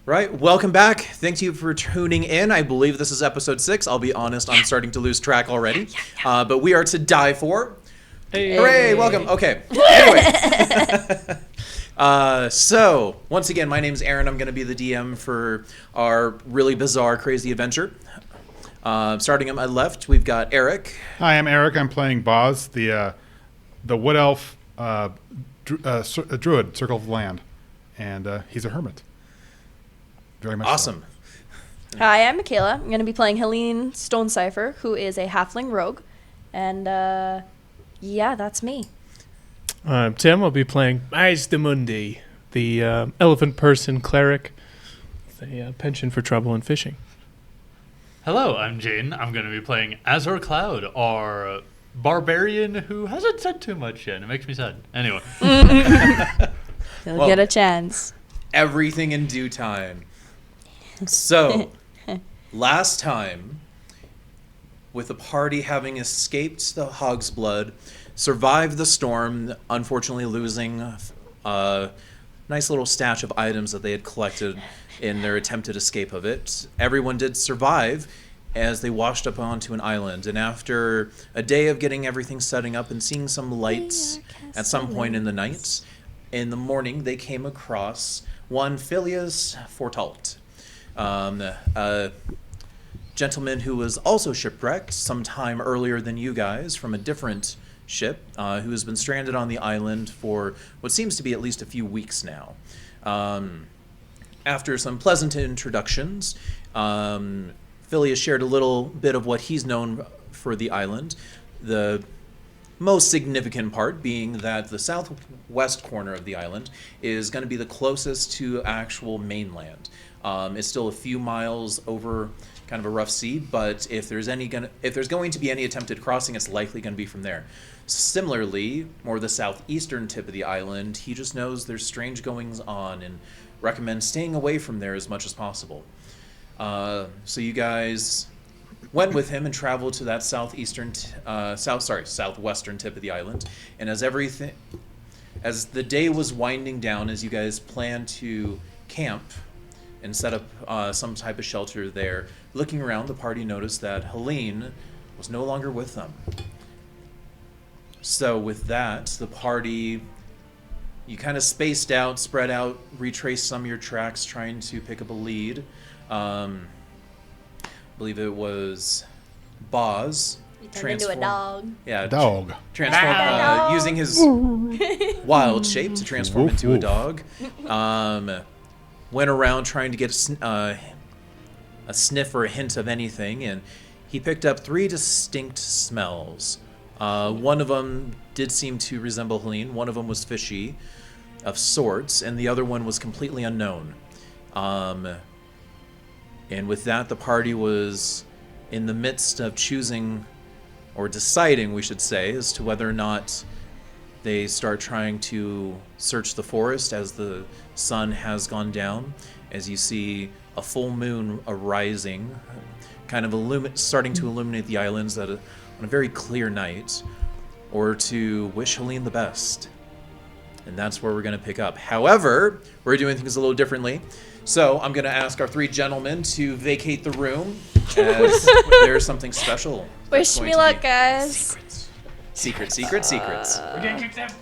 Right, welcome back. Thank you for tuning in. I believe this is episode 6. I'll be honest, I'm starting to lose track already. But we are to die for. Hey. Hooray, welcome. Okay, anyway. So, once again, my name's Aaron. I'm going to be the DM for our really bizarre, crazy adventure. Starting at my left, we've got Eric. Hi, I'm Eric. I'm playing Boz, the wood elf druid, Circle of Land. And he's a hermit. Very much Awesome. So. Hi, I'm Michaela. I'm going to be playing Helene Stonecipher, who is a halfling rogue. And, yeah, that's me. I'm Tim. I'll be playing Mundi, the elephant person cleric, with a penchant for trouble and fishing. Hello, I'm Jane. I'm going to be playing Azor Cloud, our barbarian who hasn't said too much yet. It makes me sad. Anyway. You'll get a chance. Everything in due time. So, last time, with the party having escaped the Hog's Blood, survived the storm, unfortunately losing a nice little stash of items that they had collected in their attempted escape of it. Everyone did survive as they washed up onto an island. And after a day of getting everything setting up and seeing some lights at some point in the night, in the morning they came across one Phileas Fortalt, a gentleman who was also shipwrecked sometime earlier than you guys from a different ship, who has been stranded on the island for what seems to be at least a few weeks now. After some pleasant introductions, Phileas shared a little bit of what he's known for the island. The most significant part being that the southwest corner of the island is going to be the closest to actual mainland. It's still a few miles over kind of a rough sea, but if there's going to be any attempted crossing, it's likely going to be from there. Similarly, more the southeastern tip of the island, he just knows there's strange goings on and recommends staying away from there as much as possible. So you guys went with him and traveled to that southwestern tip of the island. And as the day was winding down, as you guys planned to camp and set up some type of shelter there, looking around, the party noticed that Helene was no longer with them. So with that, the party, you kind of spaced out, spread out, retraced some of your tracks, trying to pick up a lead. I believe it was Boz. You turned into a dog. Yeah, Dog. Transform using his wild shape to transform Woof, into woof. a dog. Went around trying to get a sniff or a hint of anything, and he picked up 3 distinct smells. One of them did seem to resemble Helene. One of them was fishy, of sorts, and the other one was completely unknown. And with that, the party was in the midst of choosing, or deciding, we should say, as to whether or not they start trying to search the forest as the sun has gone down, as you see a full moon arising, kind of starting to illuminate the islands on a very clear night, or to wish Helene the best. And that's where we're going to pick up. However, we're doing things a little differently. So I'm going to ask our 3 gentlemen to vacate the room, as there's something special. Wish me luck, guys. Secrets. We're getting kicked out.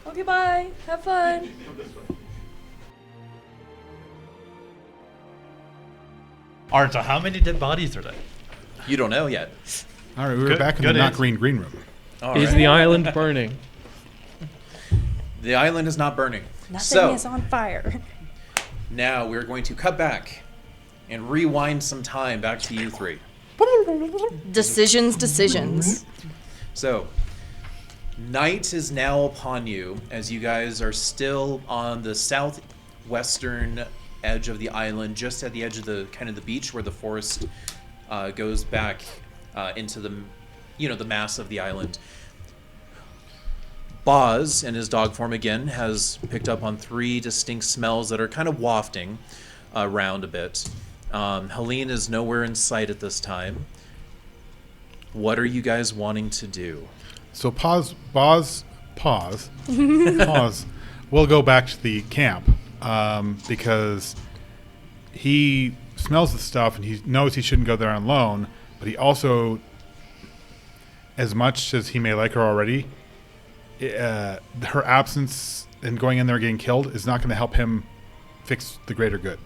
Okay, bye. Have fun. Alright, so how many dead bodies are there? You don't know yet. All right, we were Good- back in the good not answer. green room. All Is right. the island burning? The island is not burning. Nothing So is on fire. now we're going to cut back and rewind some time back to you 3. Decisions. So, night is now upon you as you guys are still on the southwestern edge of the island, just at the edge of the kind of the beach where the forest goes back into the mass of the island. Boz, in his dog form again, has picked up on 3 distinct smells that are kind of wafting around a bit. Helene is nowhere in sight at this time. What are you guys wanting to do? So pause. We'll go back to the camp because he smells the stuff and he knows he shouldn't go there on loan, but he also, as much as he may like her already, her absence and going in there getting killed is not going to help him fix the greater good.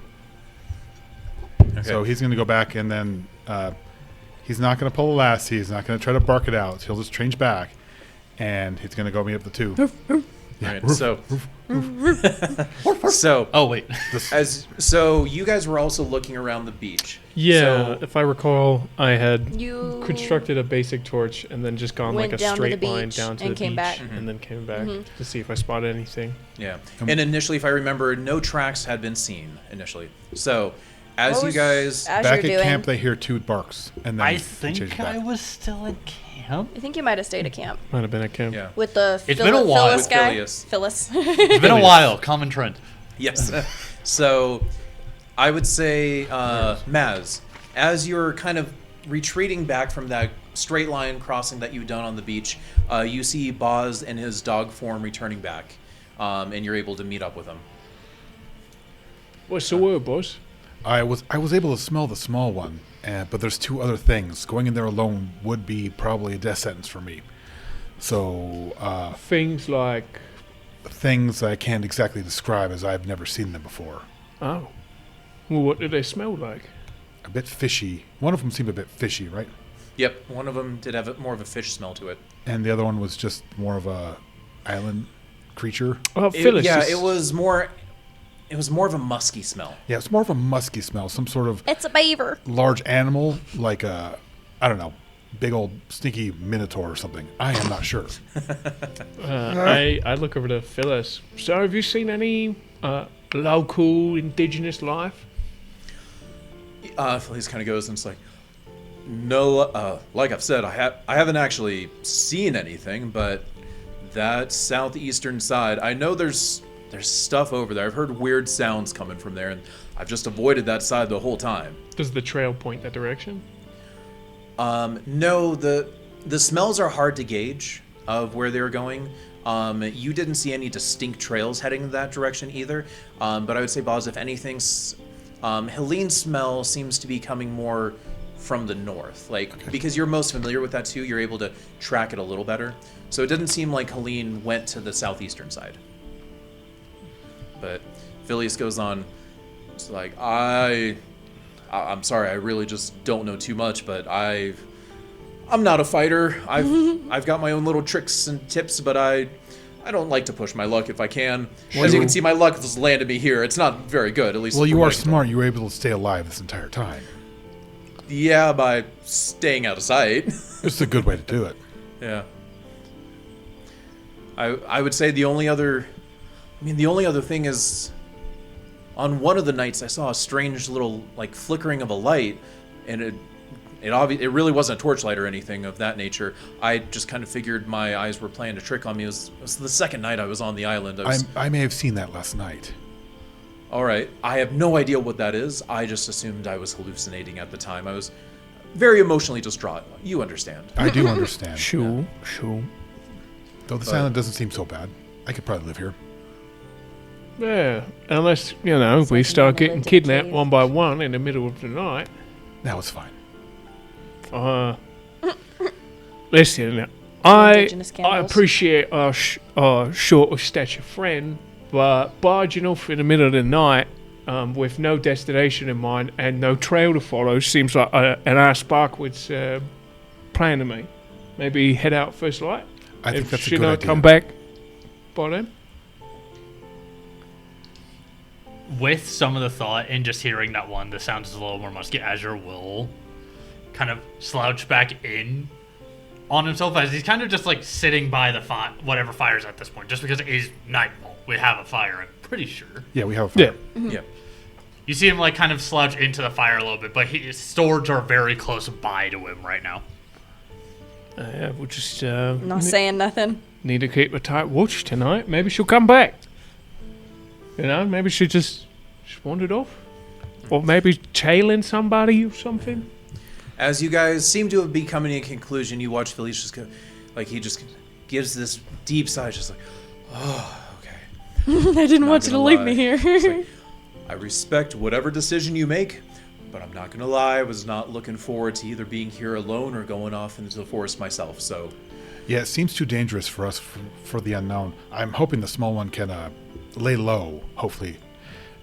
Okay. So he's going to go back and then he's not going to pull a lassie. He's not going to try to bark it out. He'll just change back, and he's going to go meet up the two. Right. So Oh wait. so you guys were also looking around the beach. Yeah, So, if I recall, I had You constructed a basic torch and then just gone Went like a down to the straight line beach down to and the came beach back. and then came back Mhm. to see if I spotted anything. yeah. And initially, if I remember, no tracks had been seen initially. So as What you was- guys, as Back you're at doing, camp, they hear two barks, and then I they think change back. I was still at camp. I think you might have stayed at camp Might have been at camp. yeah, with the It's been a while. Phyllis With guy. Phileas. Phyllis. It's been a while. Common trend. yes. So I would say, Maz, as you're kind of retreating back from that straight line crossing that you've done on the beach, you see Boz and his dog form returning back, and you're able to meet up with him. What's the word, boss? I was able to smell the small one, but there's two other things. Going in there alone would be probably a death sentence for me. So Things like, things I can't exactly describe as I've never seen them before. oh, well, what do they smell like? A bit fishy. One of them seemed a bit fishy, right? Yep, one of them did have more of a fish smell to it. And the other one was just more of a island creature. Oh, Phyllis. Yeah, is- it was more. It was more of a musky smell. Yeah, it's more of a musky smell. Some sort of It's a beaver. large animal, like a, I don't know, big old stinky minotaur or something. I am not sure. I look over to Phyllis. So, have you seen any local indigenous life? Felice kind of goes and it's like, no, like I've said, I haven't actually seen anything, but that southeastern side, I know there's stuff over there. I've heard weird sounds coming from there, and I've just avoided that side the whole time. Does the trail point that direction? No, the smells are hard to gauge of where they're going. You didn't see any distinct trails heading in that direction either. But I would say, Boz, if anything, Helene's smell seems to be coming more from the north. Because you're most familiar with that too, you're able to track it a little better. So it didn't seem like Helene went to the southeastern side. But Phileas goes on, it's like, I'm sorry, I really just don't know too much, but I'm not a fighter. I've got my own little tricks and tips, but I don't like to push my luck if I can. As you can see, my luck has landed me here. It's not very good, at least. Well, from you what are I can smart. You were able to stay alive this entire time. tell. Yeah, by staying out of sight. It's a good way to do it. Yeah. I would say the only other thing is, on one of the nights I saw a strange little flickering of a light, and it really wasn't a torchlight or anything of that nature. I just kind of figured my eyes were playing a trick on me. It was the second night I was on the island. I may have seen that last night. All right, I have no idea what that is. I just assumed I was hallucinating at the time. I was very emotionally distraught. You understand. I do understand. Sure. Though this island doesn't seem so bad. I could probably live here. Yeah, unless, we like start you getting lived in a kidnapped cave. one by one in the middle of the night. Now it's fine. Listen, I Indigenous cannibals. appreciate our short of stature friend, but barging off in the middle of the night with no destination in mind and no trail to follow seems like an ass backwards plan to me. Maybe head out first light. I think if that's a she good don't idea. come back by then. With some of the thought and just hearing that one, the sound is a little more musky. Azure will kind of slouch back in on himself as he's kind of just sitting by the whatever fire's at this point, just because it is nightfall. We have a fire, I'm pretty sure. Yeah, we have a fire. Yeah. Yeah. You see him kind of slouch into the fire a little bit, but his swords are very close by to him right now. Yeah, we'll just Not saying nothing. need to keep a tight watch tonight. Maybe she'll come back. Maybe she just wandered off. Or maybe tailing somebody or something. As you guys seem to have been coming to a conclusion, you watch Felice just go, he just gives this deep sigh, just oh, okay. I didn't Not want you to gonna leave lie. me here. It's like, I respect whatever decision you make, but I'm not gonna lie, I was not looking forward to either being here alone or going off into the forest myself, so Yeah, it seems too dangerous for us for the unknown. I'm hoping the small one can lay low, hopefully.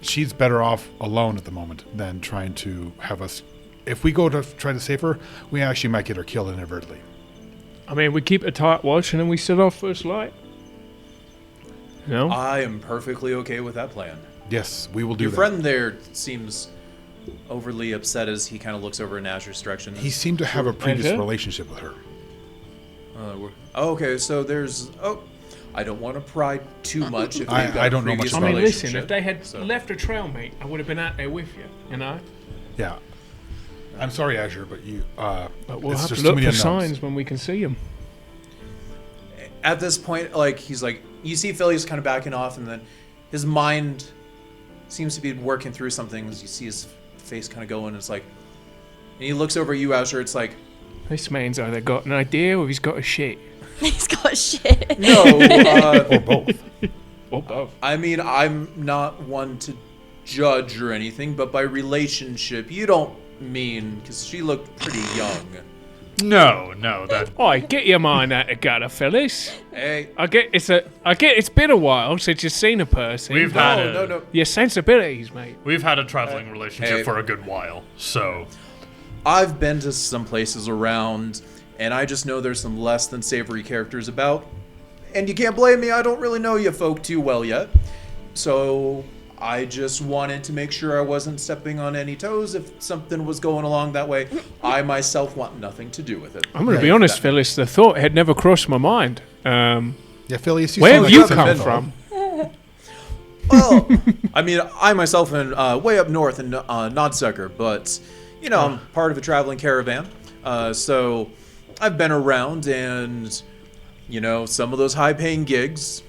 She's better off alone at the moment than trying to have us... If we go to try to save her, we actually might get her killed inadvertently. I mean, we keep a tight watch and then we set off first light. You know? I am perfectly okay with that plan. Yes, we will do Your that. friend there seems overly upset as he kind of looks over in Azur's direction. He seemed to have a previous Okay. relationship with her. Okay, so there's... Oh, I don't want to pry too much. If I they've got a don't know much previous I mean, listen, relationship, if they had so- left a trail, mate, I would have been out there with you, you know? Yeah. I'm sorry, Azure, but you... But we'll it's have to just look too many for unknowns. signs when we can see them. At this point, like, he's like... You see Philly's kind of backing off, and then his mind seems to be working through something as you see his face kind of going, and it's like... And he looks over at you, Azure, it's like... This man's either got an idea or he's got a shit. He's got shit. No, Or both. Or both. I mean, I'm not one to judge or anything, but by relationship, you don't mean... Because she looked pretty young. No, that Oi, get your mind out of gutter, fellas. Hey, I get it's been a while since you've seen a person. we've had no. Your sensibilities, mate. we've had a traveling relationship hey. for a good while. So I've been to some places around, and I just know there's some less than savory characters about. And you can't blame me, I don't really know you folk too well yet. So I just wanted to make sure I wasn't stepping on any toes if something was going along that way. I myself want nothing to do with it. I'm going to be If honest, that- Phyllis. The thought had never crossed my mind. Yeah, Phileas, Where seem have like you a come fan from? Well, I mean, I myself am way up north in Nodsucker, but, you know, I'm part of a traveling caravan. So I've been around and, you know, some of those high-paying gigs,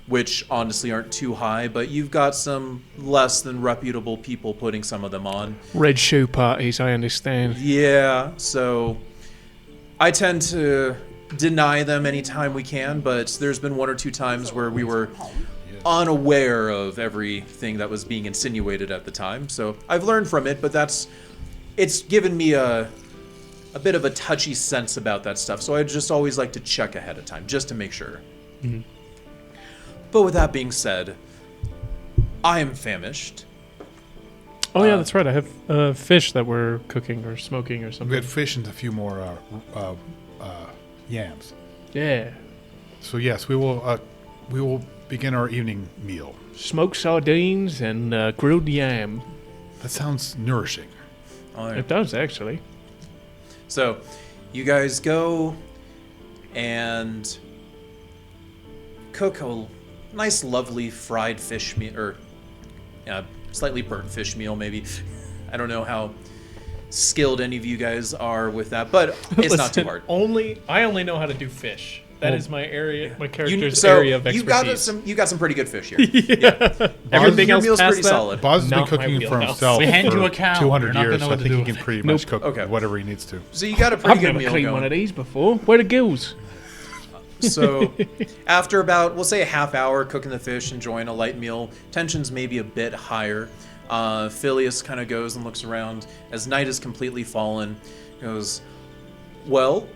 which honestly aren't too high, but you've got some less than reputable people putting some of them on. Red shoe parties, I understand. Yeah, so I tend to deny them anytime we can, but there's been one or two times where we were unaware of everything that was being insinuated at the time. So I've learned from it, but it's given me a bit of a touchy sense about that stuff. So I just always like to check ahead of time, just to make sure. Mm-hmm. But with that being said, I am famished. Oh yeah, that's right. I have fish that we're cooking or smoking or We something. had fish and a few more yams. Yeah, So yes, we will begin our evening meal. smoked sardines and grilled yam. That sounds nourishing. It does actually. So, you guys go and cook a nice, lovely fried fish meal, or slightly burnt fish meal, maybe. I don't know how skilled any of you guys are with that, but it's not too hard. I only know how to do fish. That is my area, my character's So area of expertise. you got some pretty good fish here. Yeah. Everything Your else meal's past pretty that? solid. Boz has been Not my cooking for wheelhouse. himself We hand for you a cow. 200 You're not years, gonna so know I what to think do he with can it. pretty Nope. much cook Okay. whatever he needs to. So you got a pretty I've good never meal cleaned going. one of these before. Where the gills? So after about, we'll say a half hour cooking the fish, enjoying a light meal, tension's maybe a bit higher. Phileas kind of goes and looks around as night is completely fallen. Goes, well,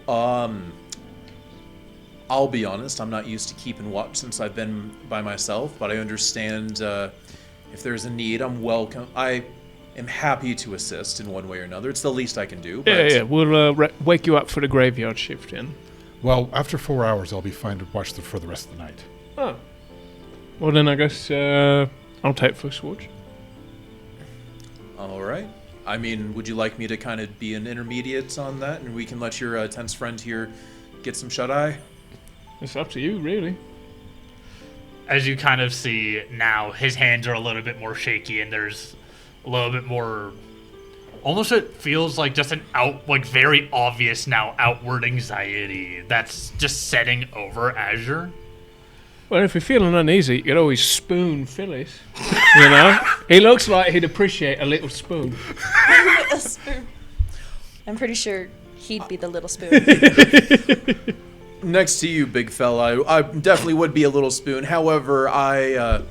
I'll be honest, I'm not used to keeping watch since I've been by myself, but I understand if there's a need, I'm welcome. I am happy to assist in one way or another. It's the least I can do. But Yeah. We'll wake you up for the graveyard shift then. Well, after 4 hours, I'll be fine to watch for the rest of the night. Oh. Well then, I guess I'll take first watch. All right. I mean, would you like me to kind of be an intermediate on that, and we can let your tense friend here get some shut-eye? It's up to you, really. as you kind of see now, his hands are a little bit more shaky, and there's a little bit more. Almost it feels like just very obvious now outward anxiety that's just setting over Azure. Well, if you're feeling uneasy, you could always spoon Phyllis. You know? He looks like he'd appreciate a little spoon. A spoon. I'm pretty sure he'd be the little spoon. next to you, big fella, I definitely would be a little spoon. However, I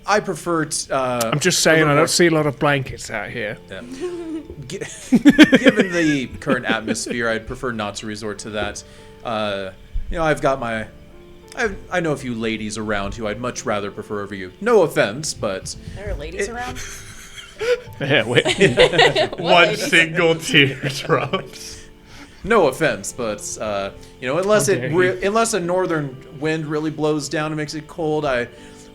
prefer. I'm just saying, I don't see a lot of blankets out here. Given the current atmosphere, I'd prefer not to resort to that. I've got my. I know a few ladies around who I'd much rather prefer over you. No offense, but There are ladies around. Yeah, wait. One single tear drops. no offense, but unless How dare you. unless a northern wind really blows down and makes it cold, I'm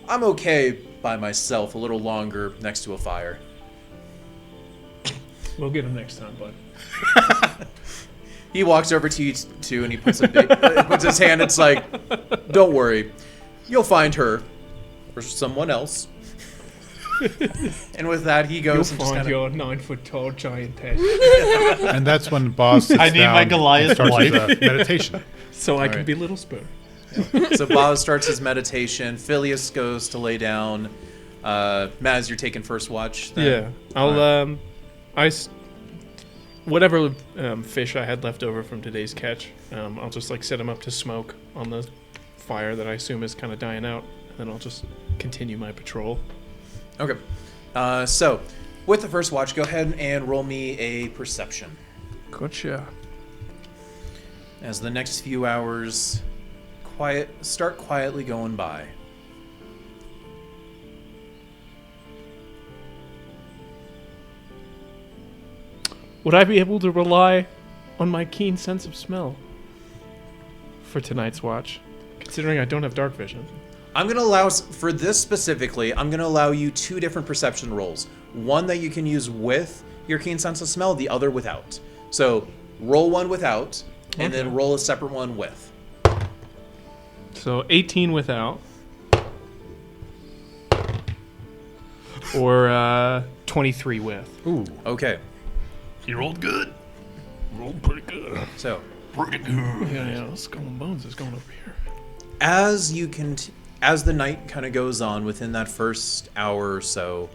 okay by myself a little longer next to a fire. We'll get him next time, bud. He walks over to you too, and he puts puts his hand. It's like, don't worry, you'll find her or someone else. And with that, he You'll goes and just find kind of. your 9-foot-tall giantess. And that's when Boz sits I need down my and Goliath starts his, wife. meditation. So I can Alright. be Little Spoon. So Boz starts his meditation. Phileas goes to lay down. Maz, you're taking first watch. Then? Yeah, I'll whatever fish I had left over from today's catch, I'll just like set them up to smoke on the fire that I assume is kind of dying out, and then I'll just continue my patrol. Okay. So, with the first watch, go ahead and roll me a perception. Gotcha. As the next few hours start quietly going by. Would I be able to rely on my keen sense of smell for tonight's watch, considering I don't have dark vision? I'm going to allow, for this specifically, I'm going to allow you 2 different perception rolls. One that you can use with your keen sense of smell, the other without. So, roll one without, and then roll a separate one with. So 18 without, or 23 with. Ooh. Okay. He rolled good. Rolled pretty good. So, Pretty good. Yeah, Skull and Bones is going over here. as the night kind of goes on within that first hour or so,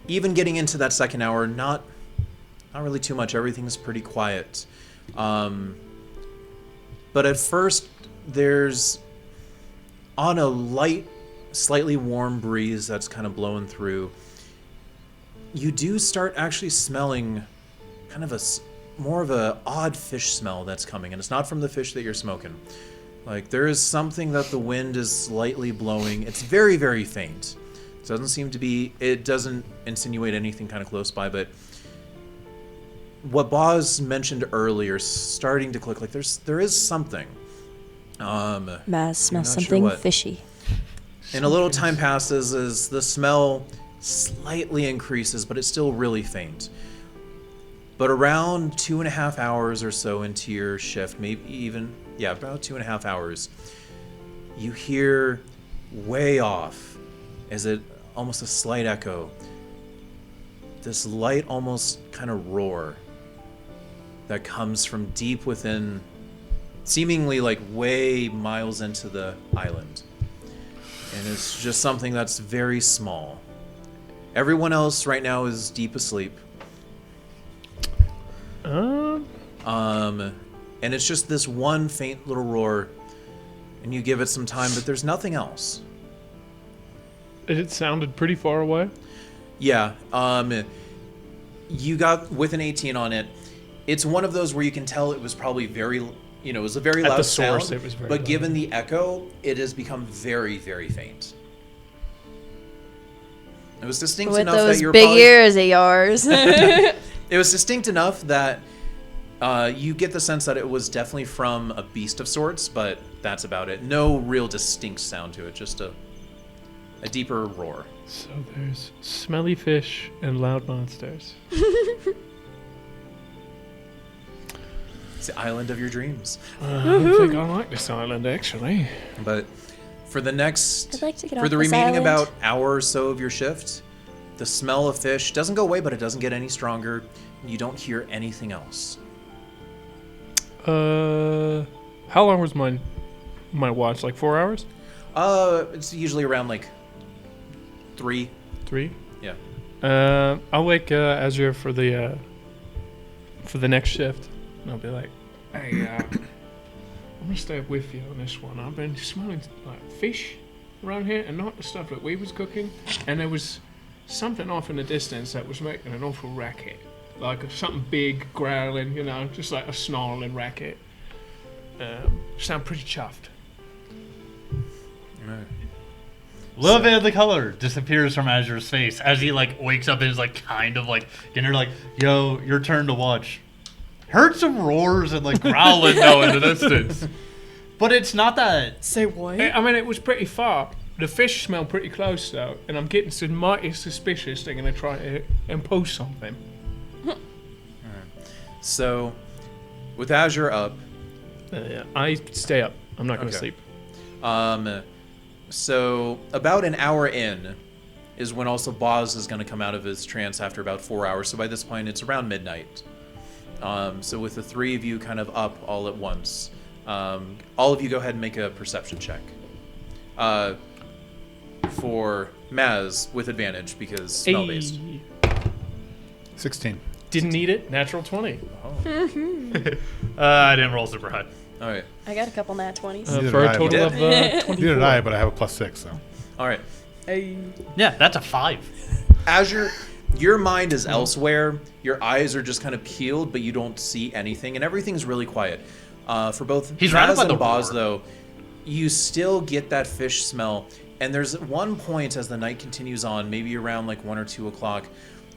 even getting into that second hour, not really too much. Everything's pretty quiet. But at first, there's on a light, slightly warm breeze that's kind of blowing through. You do start actually smelling kind of more of a odd fish smell that's coming, and it's not from the fish that you're smoking. Like, there is something that the wind is slightly blowing. It's very, very faint. It doesn't insinuate anything kind of close by, but what Boz mentioned earlier is starting to click. Like, there is something. Maz not smells sure something what. fishy. And a little time passes as the smell slightly increases, but it's still really faint. But around 2.5 hours or so into your shift, maybe even, about 2.5 hours, you hear way off, as it almost a slight echo, this light almost kind of roar that comes from deep within, seemingly like way miles into the island. And it's just something that's very small. Everyone else right now is deep asleep. And it's just this one faint little roar, and you give it some time, but there's nothing else. It sounded pretty far away. Yeah, you got with an 18 on it. It's one of those where you can tell it was probably very, it was a very At loud the source, sound, it was very but loud. given the echo, it has become very, very faint. It was distinct With enough those that you're big probably... ears of yours. It was distinct enough that you get the sense that it was definitely from a beast of sorts, but that's about it. No real distinct sound to it, just a deeper roar. So there's smelly fish and loud monsters. It's the island of your dreams. I don't think I like this island, actually. But for the next, I'd like to get for off the this remaining island. about hour or so of your shift, the smell of fish doesn't go away, but it doesn't get any stronger. You don't hear anything else. How long was my watch? Like 4 hours? It's usually around like 3. 3? Yeah. I'll wake Azure for the next shift. And I'll be like, hey, I'm gonna stay with you on this one. I've been smelling like fish around here, and not the stuff that we was cooking. And there was something off in the distance that was making an awful racket, like something big growling, just like a snarling racket. Sound pretty chuffed. Right. A little bit of the color disappears from Azure's face as he like wakes up and is like kind of like getting her like, yo, your turn to watch. Heard some roars and like growling though in the distance. But it's not that. Say what? I mean, it was pretty far. The fish smell pretty close though, and I'm getting some mighty suspicious they're gonna try to impose something. So, with Azure up, I stay up. I'm not gonna sleep. So about an hour in is when also Boz is going to come out of his trance after about 4 hours. So by this point, it's around midnight. So with the three of you kind of up all at once, all of you go ahead and make a perception check. For Maz with advantage because smell based. 16. Didn't need it. Natural 20. I didn't roll super high. All right. I got a couple nat 20s. Neither For did a I, total but- of 24. Neither did I, but I have a +6, so. All right. Yeah, that's a 5. Azure, your mind is elsewhere. Your eyes are just kind of peeled, but you don't see anything, and everything's really quiet. For both He's right Maz about the and Boz, roar. though, you still get that fish smell. And there's one point as the night continues on, maybe around like 1 or 2 o'clock,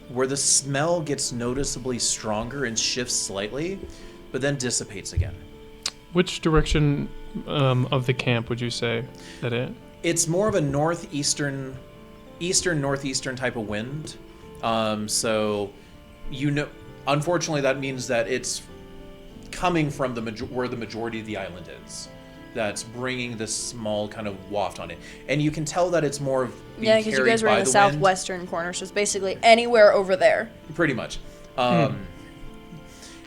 where the smell gets noticeably stronger and shifts slightly, but then dissipates again. Which direction of the camp would you say that it? It's more of a northeastern type of wind. So, unfortunately, that means that it's coming from where the majority of the island is. That's bringing this small kind of waft on it, and you can tell that it's more of being Because you carried guys were by in the wind. southwestern corner, so it's basically anywhere over there. Pretty much. And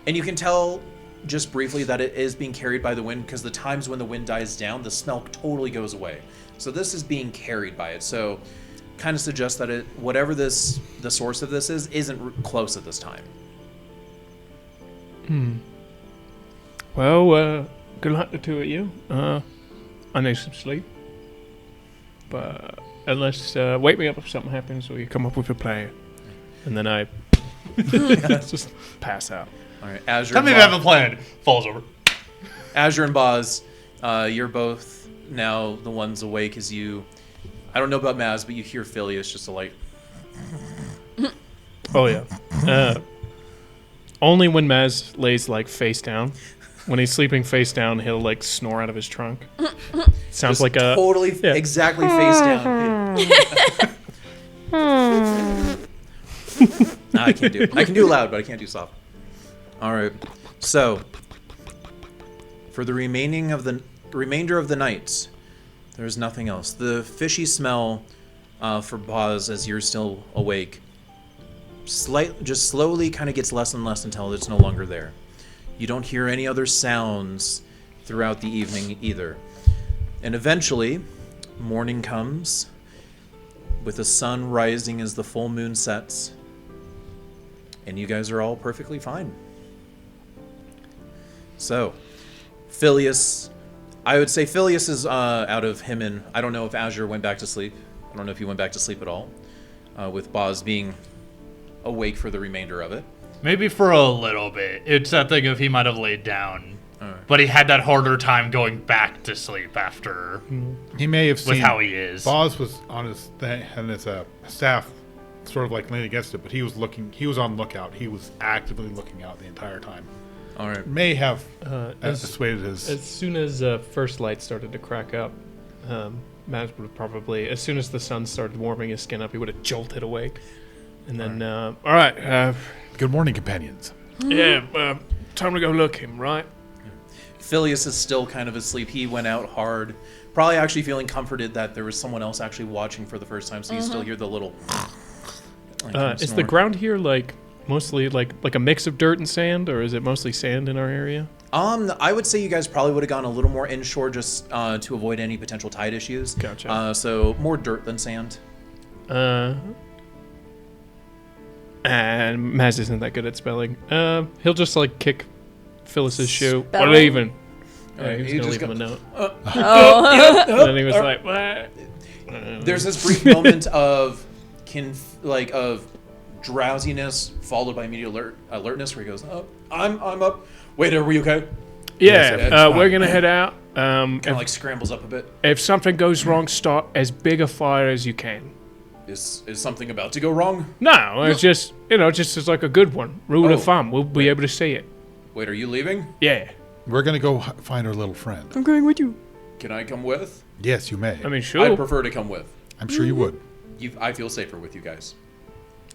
you can tell just briefly that it is being carried by the wind because the times when the wind dies down, the smell totally goes away. So this is being carried by it. So kind of suggests that whatever the source of this is, isn't close at this time. Well, good luck to two of you. I need some sleep. But unless, wake me up if something happens or you come up with a plan. And then I just pass out. All right, Azure. Tell me if you have a plan. Falls over. Azure and Boz, you're both now the ones awake as you. I don't know about Maz, but you hear Phileas just a light. Oh, yeah. Only when Maz lays, like, face down. When he's sleeping face down, he'll, like, snore out of his trunk. Sounds Just like a... totally exactly face down. Nah, I can't do it. I can do loud, but I can't do soft. All right. So, for the remainder of the night, there's nothing else. The fishy smell for Boz as you're still awake, just slowly kind of gets less and less until it's no longer there. You don't hear any other sounds throughout the evening either. And eventually, morning comes, with the sun rising as the full moon sets, and you guys are all perfectly fine. So, Phileas, I would say Phileas is out of him, and I don't know if Azure went back to sleep. I don't know if he went back to sleep at all, with Boz being awake for the remainder of it. Maybe for a little bit. It's that thing of he might have laid down. Alright. But he had that harder time going back to sleep after He may have seen. with how he is. Boz was on his thing, and his staff sort of like leaned against it, but he was looking. He was on lookout. He was actively looking out the entire time. All right. May have as dissuaded his. As soon as first light started to crack up, Maz would have probably, as soon as the sun started warming his skin up, he would have jolted awake. And then, all right, Good morning, companions. yeah, time to go looking, right? Phileas is still kind of asleep. He went out hard, probably actually feeling comforted that there was someone else actually watching for the first time, so you still hear the little... like, kind of Is the snore. ground here like mostly like a mix of dirt and sand, or is it mostly sand in our area? I would say you guys probably would have gone a little more inshore just to avoid any potential tide issues. Gotcha. So more dirt than sand. And Maz isn't that good at spelling. He'll just like kick Phyllis's shoe. We're Spelling? leaving. Yeah, he was You going just to leave him a note. Oh. And then he was like, what? There's this brief moment of of drowsiness followed by immediate alertness where he goes, "Oh, I'm up. Wait, are we okay?" Yeah, Yes, it's we're fine. going to head out. Kind of like scrambles up a bit. If something goes wrong, start as big a fire as you can. Is something about to go wrong? No, it's just, just as like a good one. Rule Oh. of thumb. We'll be able to see it. Wait, are you leaving? Yeah. We're gonna go find our little friend. I'm going with you. Can I come with? Yes, you may. I mean, I sure. prefer to come with. I'm sure you would. I feel safer with you guys.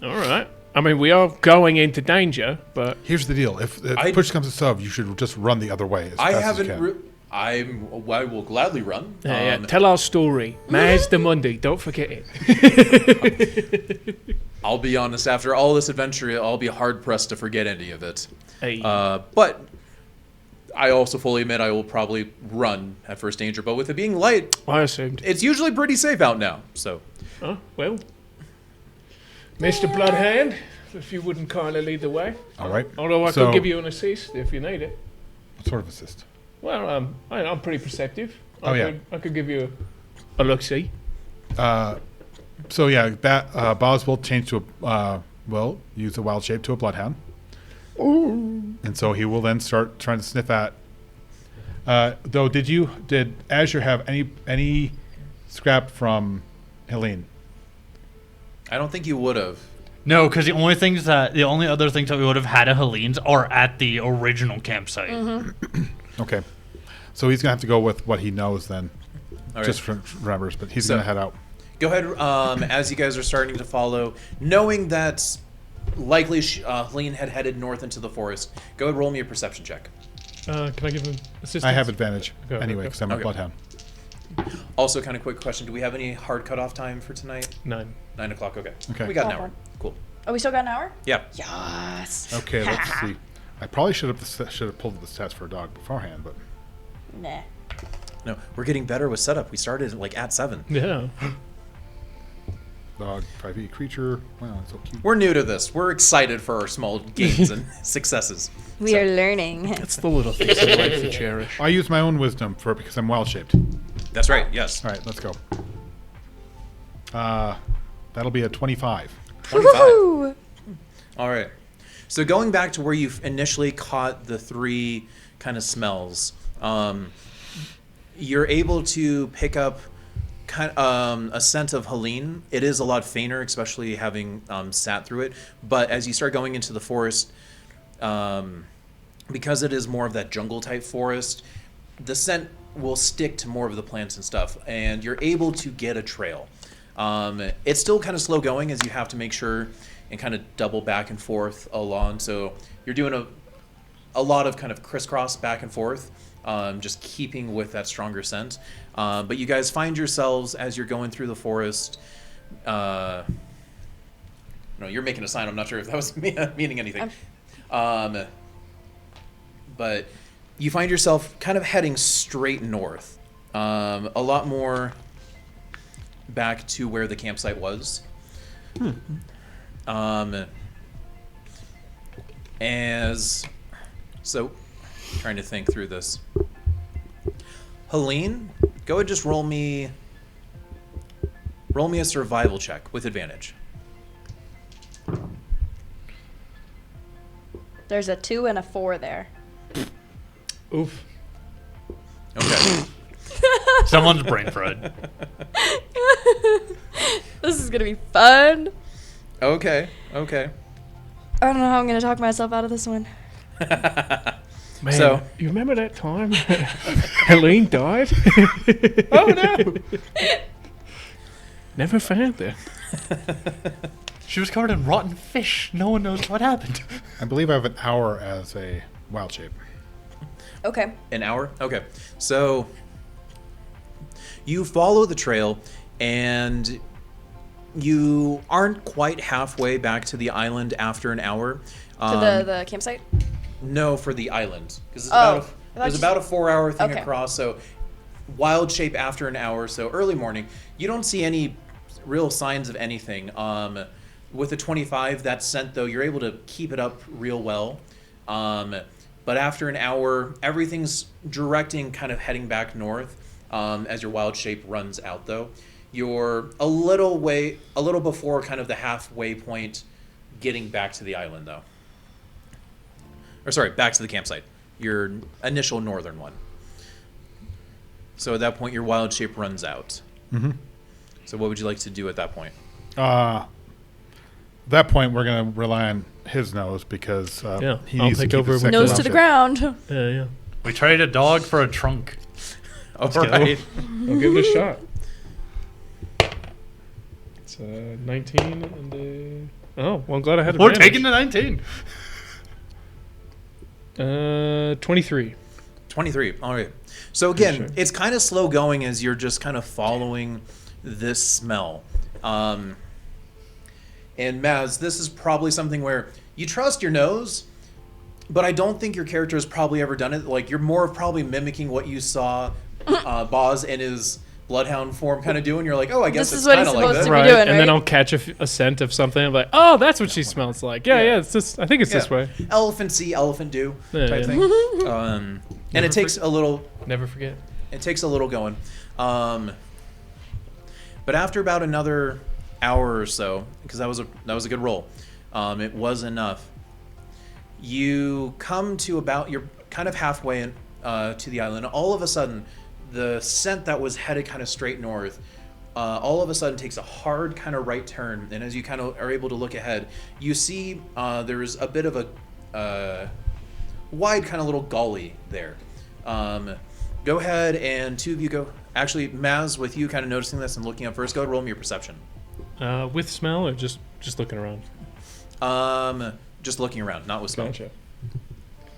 All right. I mean, we are going into danger, but Here's the deal: if push comes to shove, you should just run the other way as I fast as you haven't. can. I will gladly run. yeah, tell our story. Mazda Monday. Don't forget it. I'll be honest. After all this adventure, I'll be hard pressed to forget any of it. Hey. But I also fully admit I will probably run at first danger. But with it being light, I assumed. it's usually pretty safe out now. So Oh, well. Mr. Bloodhand, if you wouldn't kindly lead the way. All right. Although I So- could give you an assist if you need it. What sort of assist? Well, I'm pretty perceptive. Oh, yeah. I could give you a look-see. So yeah, that Boz will change to use a wild shape to a bloodhound. And so he will then start trying to sniff at. Though, did Azure have any scrap from Helene? I don't think you would have. No, because the only other things that we would have had at Helene's are at the original campsite. Okay, so he's gonna have to go with what he knows then, All right. just remembers. But he's So- gonna head out. Go ahead, as you guys are starting to follow, knowing that likely Helene had headed north into the forest. Go ahead, roll me a perception check. Can I give him assistance? I have advantage Okay, anyway okay. because I'm a Okay. bloodhound. Also, kind of quick question: do we have any hard cutoff time for tonight? 9. 9 o'clock. Okay. Okay. We got an Oh, hour. fine. Cool. Oh, we still got an hour? Yeah. Yes. Okay, let's see. I probably should have pulled the stats for a dog beforehand, but Nah. No, we're getting better with setup. We started at 7. Yeah. dog 5e creature. Wow, it's so cute. We're new to this. We're excited for our small gains and successes. We are learning. It's the little things in life you cherish. I use my own wisdom because I'm wild shaped. That's right. Yes. All right, let's go. That'll be a 25. 25. Woohoo! All right. So going back to where you initially caught the 3 kind of smells, you're able to pick up a scent of Helene. It is a lot fainter, especially having sat through it. But as you start going into the forest, because it is more of that jungle type forest, the scent will stick to more of the plants and stuff, and you're able to get a trail. It's still kind of slow going as you have to make sure and kind of double back and forth along. So you're doing a lot of kind of crisscross back and forth, just keeping with that stronger scent. But you guys find yourselves as you're going through the forest. No, you're making a sign. I'm not sure if that was meaning anything. But you find yourself kind of heading straight north, a lot more back to where the campsite was. Trying to think through this. Helene, go ahead, just roll me a survival check with advantage. There's a 2 and a 4 there. Oof. Okay. Someone's brain fried. This is gonna be fun. Okay. I don't know how I'm gonna talk myself out of this one. Man, So- you remember that time Helene died? Oh no! Never found her. She was covered in rotten fish. No one knows what happened. I believe I have an hour as a wild shape. Okay. An hour? Okay. So you follow the trail and you aren't quite halfway back to the island after an hour. To the campsite? No, for the island. Because it's Oh, about I thought there's you about a 4-hour thing Okay. across. So wild shape after an hour. So early morning. You don't see any real signs of anything. With the 25, that scent though, you're able to keep it up real well. But after an hour, everything's directing kind of heading back north. As your wild shape runs out, though, you're a little before kind of the halfway point, getting back to the island, though. Or sorry, back to the campsite. Your initial northern one. So at that point, your wild shape runs out. Mm-hmm. So what would you like to do at that point? At that point, we're going to rely on his nose because he I'll needs to take keep over his with second Nose to the ground. Yeah. We trade a dog for a trunk. All go. right. I'll give it a shot. It's 19 and oh, well, I'm glad I had We're advantage. taking the 19. 23. 23. All right. So again, Sure. it's kind of slow going as you're just kind of following this smell. And Maz, this is probably something where you trust your nose, but I don't think your character has probably ever done it. Like, you're more of probably mimicking what you saw Boz in his bloodhound form kind of doing. You're like, oh, I guess This it's is what kind he's of like supposed this. to be Right, doing, and then right? I'll catch a scent of something. I'm like, oh, that's what she smells like. Yeah, it's this. I think it's this way. Elephant see, elephant do Yeah, type yeah. thing. And Never it takes a little. Never forget. It takes a little going. But after about another hour or so, because that was a good roll, it was enough. You come to about, you're kind of halfway in, to the island. All of a sudden, the scent that was headed kind of straight north, all of a sudden takes a hard kind of right turn. And as you kind of are able to look ahead, you see there's a bit of a wide kind of little gully there. Go ahead and two of you go. Actually, Maz, with you kind of noticing this and looking up first, go ahead and roll me your perception. With smell or just looking around? Just looking around, not with smell. Gotcha.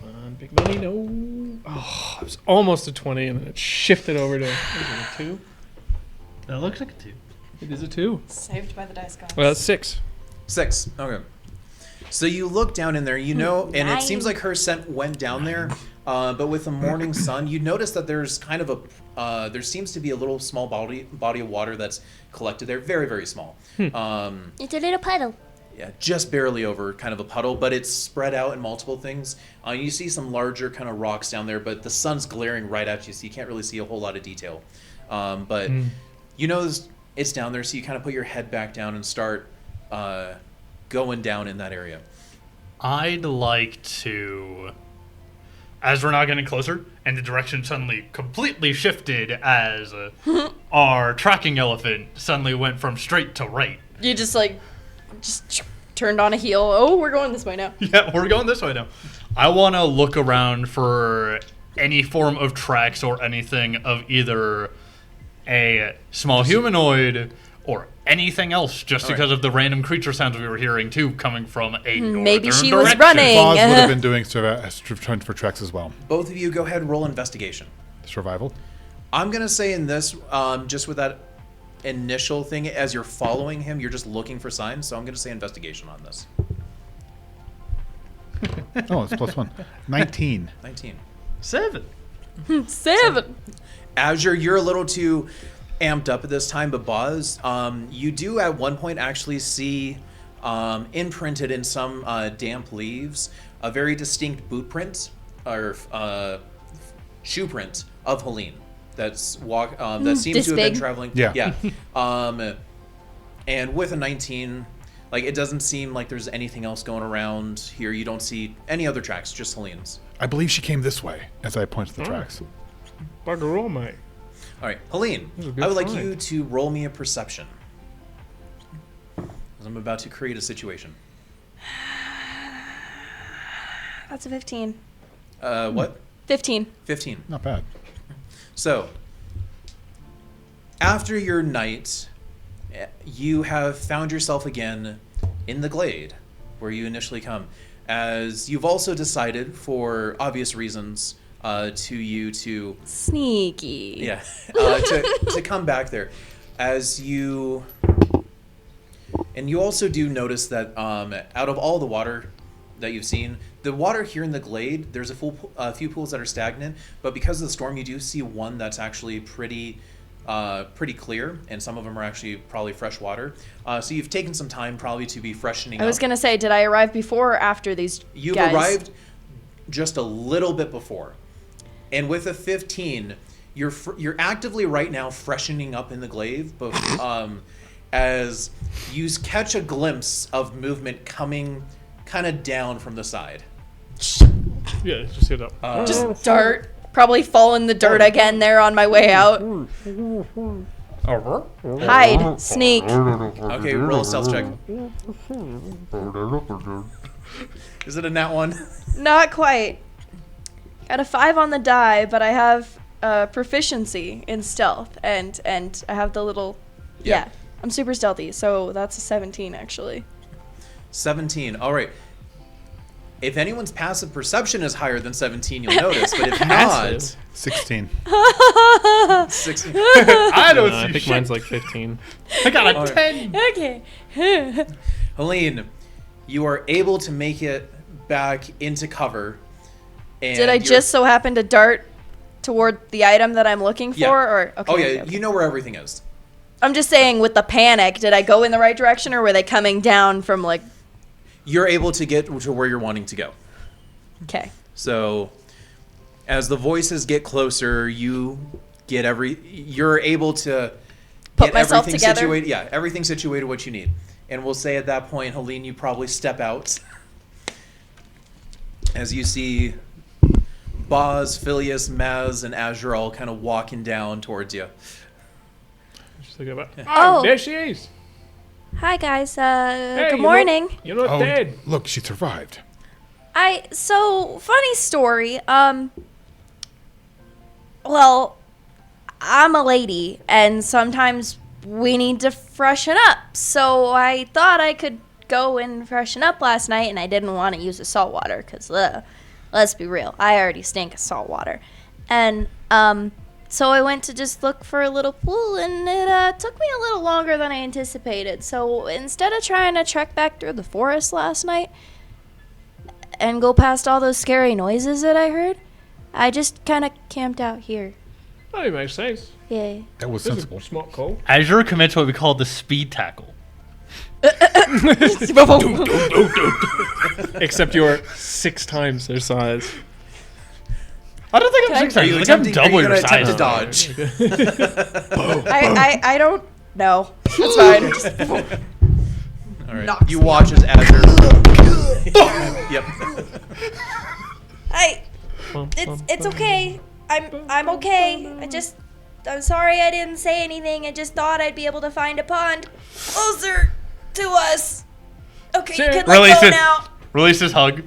Come on, big money, no. Oh, it was almost a 20 and then it shifted over to a 2. That looks like a 2. It is a 2. Saved by the dice gods. Well, that's 6. 6. Okay. So you look down in there, you know, and it seems 9. like her scent went down there, but with the morning sun, you notice that there's kind of there seems to be a little small body of water that's collected there, very, very small. It's a little puddle. Yeah, just barely over kind of a puddle, but it's spread out in multiple things. You see some larger kind of rocks down there, but the sun's glaring right at you, so you can't really see a whole lot of detail. But you know it's down there, so you kind of put your head back down and start going down in that area. I'd like to, as we're now getting closer, and the direction suddenly completely shifted as our tracking elephant suddenly went from straight to right. You just turned on a heel. Oh, we're going this way now. Yeah, we're going this way now. I want to look around for any form of tracks or anything of either a small humanoid or anything else, just because of the random creature sounds we were hearing too, coming from a northern Maybe she was direction. running. Boz would have been doing trying for treks as well. Both of you go ahead and roll investigation. Survival. I'm going to say in this, just with that initial thing, as you're following him, you're just looking for signs, so I'm going to say investigation on this. Oh, it's +1. 19. 19. 7. 7. Azure, you're a little too amped up at this time, but Boz, you do at one point actually see imprinted in some damp leaves a very distinct boot print or shoe print of Helene. That seems This to have big? been traveling. Yeah. And with a 19, like, it doesn't seem like there's anything else going around here. You don't see any other tracks, just Helene's. I believe she came this way as I point to the tracks. Bugger all, mate. All right, Helene, was a good I would like find. you to roll me a perception. 'Cause I'm about to create a situation. That's a 15. What? 15. 15. Not bad. So, after your night, you have found yourself again in the glade where you initially come, as you've also decided, for obvious reasons, to Sneaky. to come back there, as you, and you also do notice that out of all the water that you've seen, the water here in the glade, there's a few pools that are stagnant, but because of the storm, you do see one that's actually pretty clear, and some of them are actually probably fresh water. So you've taken some time probably to be freshening up. I was going to say, did I arrive before or after these You've guys? arrived just a little bit before. And with a 15, you're actively right now freshening up in the glaive, but as you catch a glimpse of movement coming kind of down from the side. Yeah, just hit up. Just dart. Probably fall in the dirt again there on my way out. Hide. Sneak. Okay, roll a stealth check. Is it a nat 1? Not quite. Got a 5 on the die, but I have proficiency in stealth, and I have the little... Yeah. I'm super stealthy, so that's a 17, actually. 17. All right. If anyone's passive perception is higher than 17, you'll notice. But if not, 16. 16. I don't see I think shit. mine's like 15. I got a 10. Okay. Helene, you are able to make it back into cover. And Did I just so happen to dart toward the item that I'm looking for? Yeah. Or okay, Oh yeah, okay, okay. you know where everything is. I'm just saying, with the panic, did I go in the right direction, or were they coming down from like? You're able to get to where you're wanting to go. Okay. So, as the voices get closer, you're able to Put get myself everything together? situated. Yeah, everything situated what you need. And we'll say at that point, Helene, you probably step out as you see Boz, Phileas, Maz, and Azure all kind of walking down towards you. Just think about. Oh. There she is. Hi guys. Hey, Good morning. You're not Oh, dead. look, she survived. So funny story. Well, I'm a lady, and sometimes we need to freshen up. So I thought I could go and freshen up last night, and I didn't want to use the salt water because, let's be real, I already stink of salt water. And so I went to just look for a little pool, and it took me a little longer than I anticipated. So instead of trying to trek back through the forest last night and go past all those scary noises that I heard, I just kind of camped out here. Oh, it makes sense. Yeah. That was This is sensible. a smart call. Azure commits what we call the speed tackle. Except you're 6 times their size. I don't think Can I'm I- 6 times. I think I'm are double you your gonna attempt size. to dodge? I don't know. That's fine. Just All right. Knocks You me watch as Azure. Yep. it's okay. I'm okay. I'm sorry I didn't say anything. I just thought I'd be able to find a pond closer to us. Okay, you can let Release go it. now. Release his hug.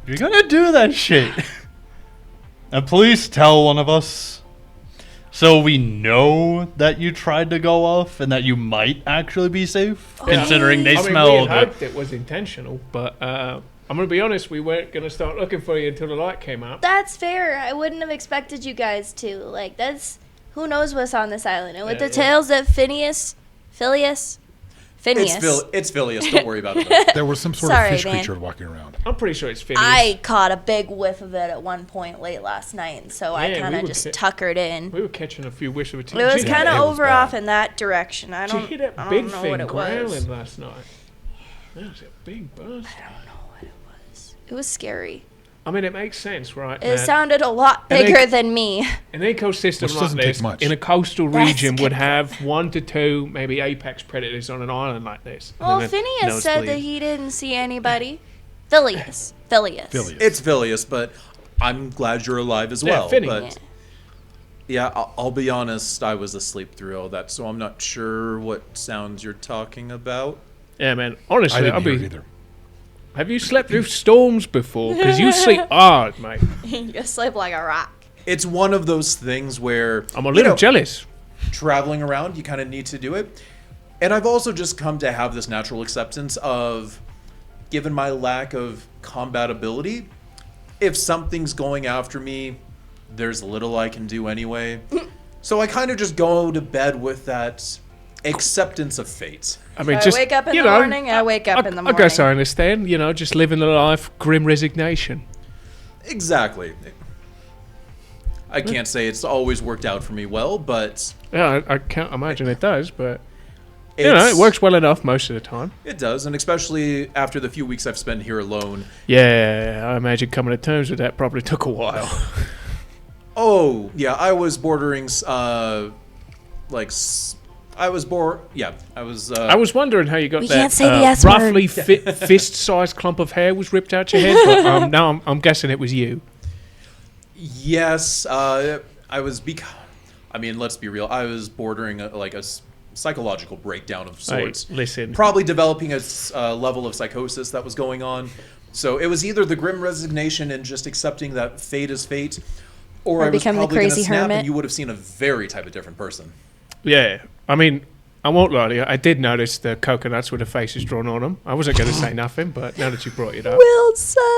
You're gonna do that shit. And please tell one of us, so we know that you tried to go off and that you might actually be safe, considering they I mean, we smelled had hoped it was intentional, but I'm going to be honest, we weren't going to start looking for you until the light came out. That's fair. I wouldn't have expected you guys to. Like, that's... Who knows what's on this island? And with the tales that Phineas... It's Phileas. Don't worry about it. There was some sort Sorry, of fish man. creature walking around. I'm pretty sure it's Phineas. I caught a big whiff of it at one point late last night, and so I Yeah, kind we of were just ki- tuckered in. We were catching a few wishes of tea. It was Yeah, kind it of was over bad. off in that direction. I Did you don't, hear that I big don't know thing what it growling was. last night? That was a big burst. It was scary. I mean, it makes sense, right? It that sounded a lot And they- bigger than me. an ecosystem Which like doesn't take this, much. in a coastal That's region, a would good have 1 to 2, maybe apex predators on an island like this. And Well, then a Phineas said that nosebleed. he didn't see anybody. Phileas. Phileas. It's Phileas, but I'm glad you're alive as Yeah, well. Finny. But yeah, I'll be honest. I was asleep through all that, so I'm not sure what sounds you're talking about. Yeah, man. I Honestly, didn't I'll hear be. it either. Have you slept through storms before? Because you sleep hard, mate. You sleep like a rock. It's one of those things where I'm a little jealous. traveling around, you kind of need to do it. And I've also just come to have this natural acceptance of, given my lack of combat ability, if something's going after me, there's little I can do anyway. So I kind of just go to bed with that acceptance of fate. I mean, I just wake up in you the know, morning, I wake up in the I guess I morning. understand. You know, just living the life, grim resignation. Exactly. I can't say it's always worked out for me well, but Yeah, I can't imagine it does, but it works well enough most of the time. It does, and especially after the few weeks I've spent here alone. Yeah, I imagine coming to terms with that probably took a while. Oh, yeah, I was bordering, I was. I was wondering how you got We that can't say the S word. roughly fist-sized clump of hair was ripped out your head, but now I'm guessing it was you. Yes, I was. I mean, let's be real. I was bordering a psychological breakdown of sorts. Hey, listen. Probably developing a level of psychosis that was going on. So it was either the grim resignation and just accepting that fate is fate, or I was become the probably going to crazy snap hermit. and you would have seen a very type of different person. Yeah, I mean, I won't lie to you. I did notice the coconuts with the faces drawn on them. I wasn't going to say nothing, but now that you brought it up. Wilson!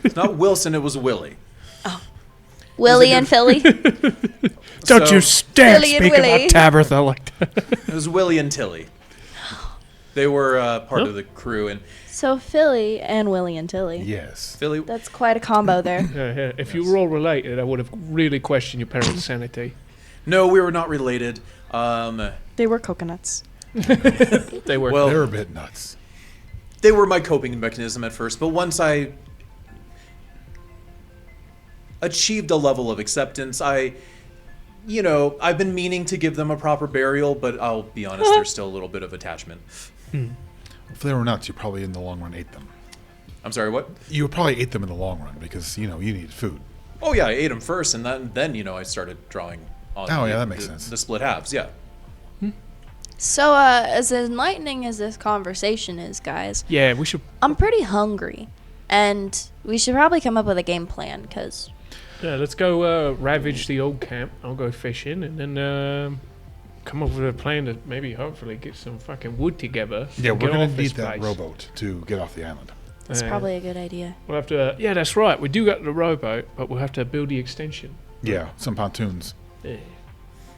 It's not Wilson, it was Willie. Willie and Philly. Don't So- you dare Billy and speak Willie. about Tabitha like that. It was Willie and Tilly. They were part of the crew, and So Philly and Willie and Tilly. Yes. Philly. That's quite a combo there. Yeah. If you were all related, I would have really questioned your parents' sanity. No, we were not related. They were coconuts. They were. Well, They're a bit nuts. they were my coping mechanism at first, but once I achieved a level of acceptance, I've been meaning to give them a proper burial, but I'll be honest, there's still a little bit of attachment. If they were nuts, you probably in the long run ate them. I'm sorry, what? You probably ate them in the long run because, you needed food. Oh yeah, I ate them first, and then I started drawing on Oh, yeah, that makes sense. the split halves, yeah. So, as enlightening as this conversation is, guys, Yeah, we should. I'm pretty hungry. And we should probably come up with a game plan, because Yeah, let's go ravage the old camp. I'll go fishing, and then come up with a plan to maybe, hopefully, get some fucking wood together. Yeah, and we're get going off to this need that place. rowboat to get off the island. it's probably a good idea. We'll have to. Yeah, that's right. We do got the rowboat, but we'll have to build the extension. Yeah, some pontoons. Yeah.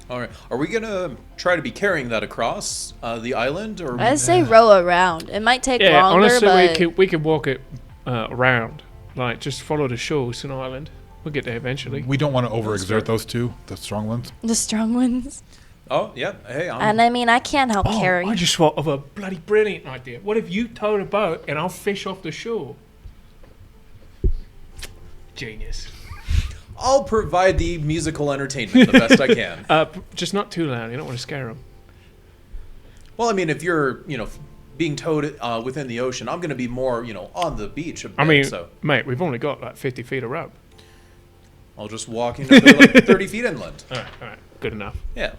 All right, are we gonna try to be carrying that across the island, or I'd say row around. It might take Yeah, longer, honestly, but we could walk it around. Like, just follow the shore. It's an island. We'll get there eventually. We don't want to fair. overexert those two, the strong ones. the strong ones. Oh yeah, hey, And I mean, I can't help carry. I just thought of a bloody brilliant idea. What if you towed a boat and I'll fish off the shore? Genius. I'll provide the musical entertainment the best I can. Just not too loud. You don't want to scare them. Well, I mean, if you're, being towed within the ocean, I'm going to be more, on the beach a bit, I mean, so mate, we've only got like 50 feet of rope. I'll just walk, like 30 feet inland. All right. Good enough. Yeah.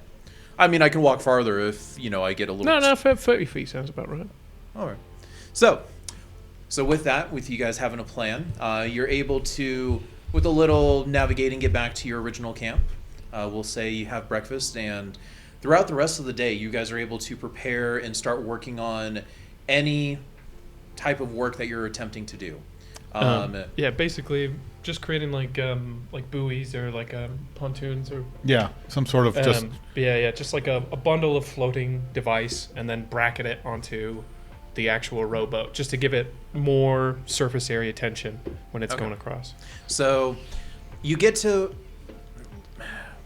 I mean, I can walk farther if, I get a little... No, 30 feet sounds about right. All right. So with that, with you guys having a plan, you're able to, with a little navigating, get back to your original camp. We'll say you have breakfast, and throughout the rest of the day, you guys are able to prepare and start working on any type of work that you're attempting to do. Yeah, basically just creating like buoys or like pontoons or Yeah, some sort of just... just like a bundle of floating device and then bracket it onto the actual rowboat just to give it more surface area tension when it's Okay. going across. So you get to,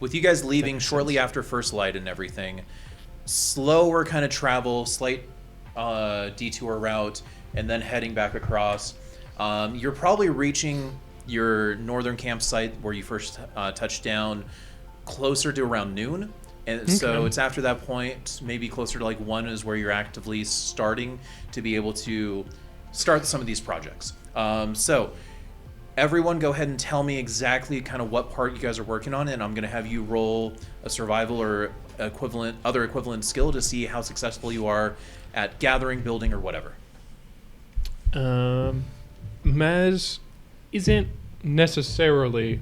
with you guys leaving shortly after first light and everything, slower kind of travel, slight detour route, and then heading back across. You're probably reaching your northern campsite where you first touched down closer to around noon. And so it's after that point, maybe closer to like 1 is where you're actively starting to be able to start some of these projects. So everyone go ahead and tell me exactly kind of what part you guys are working on, and I'm going to have you roll a survival or other equivalent skill to see how successful you are at gathering, building, or whatever. Maz isn't necessarily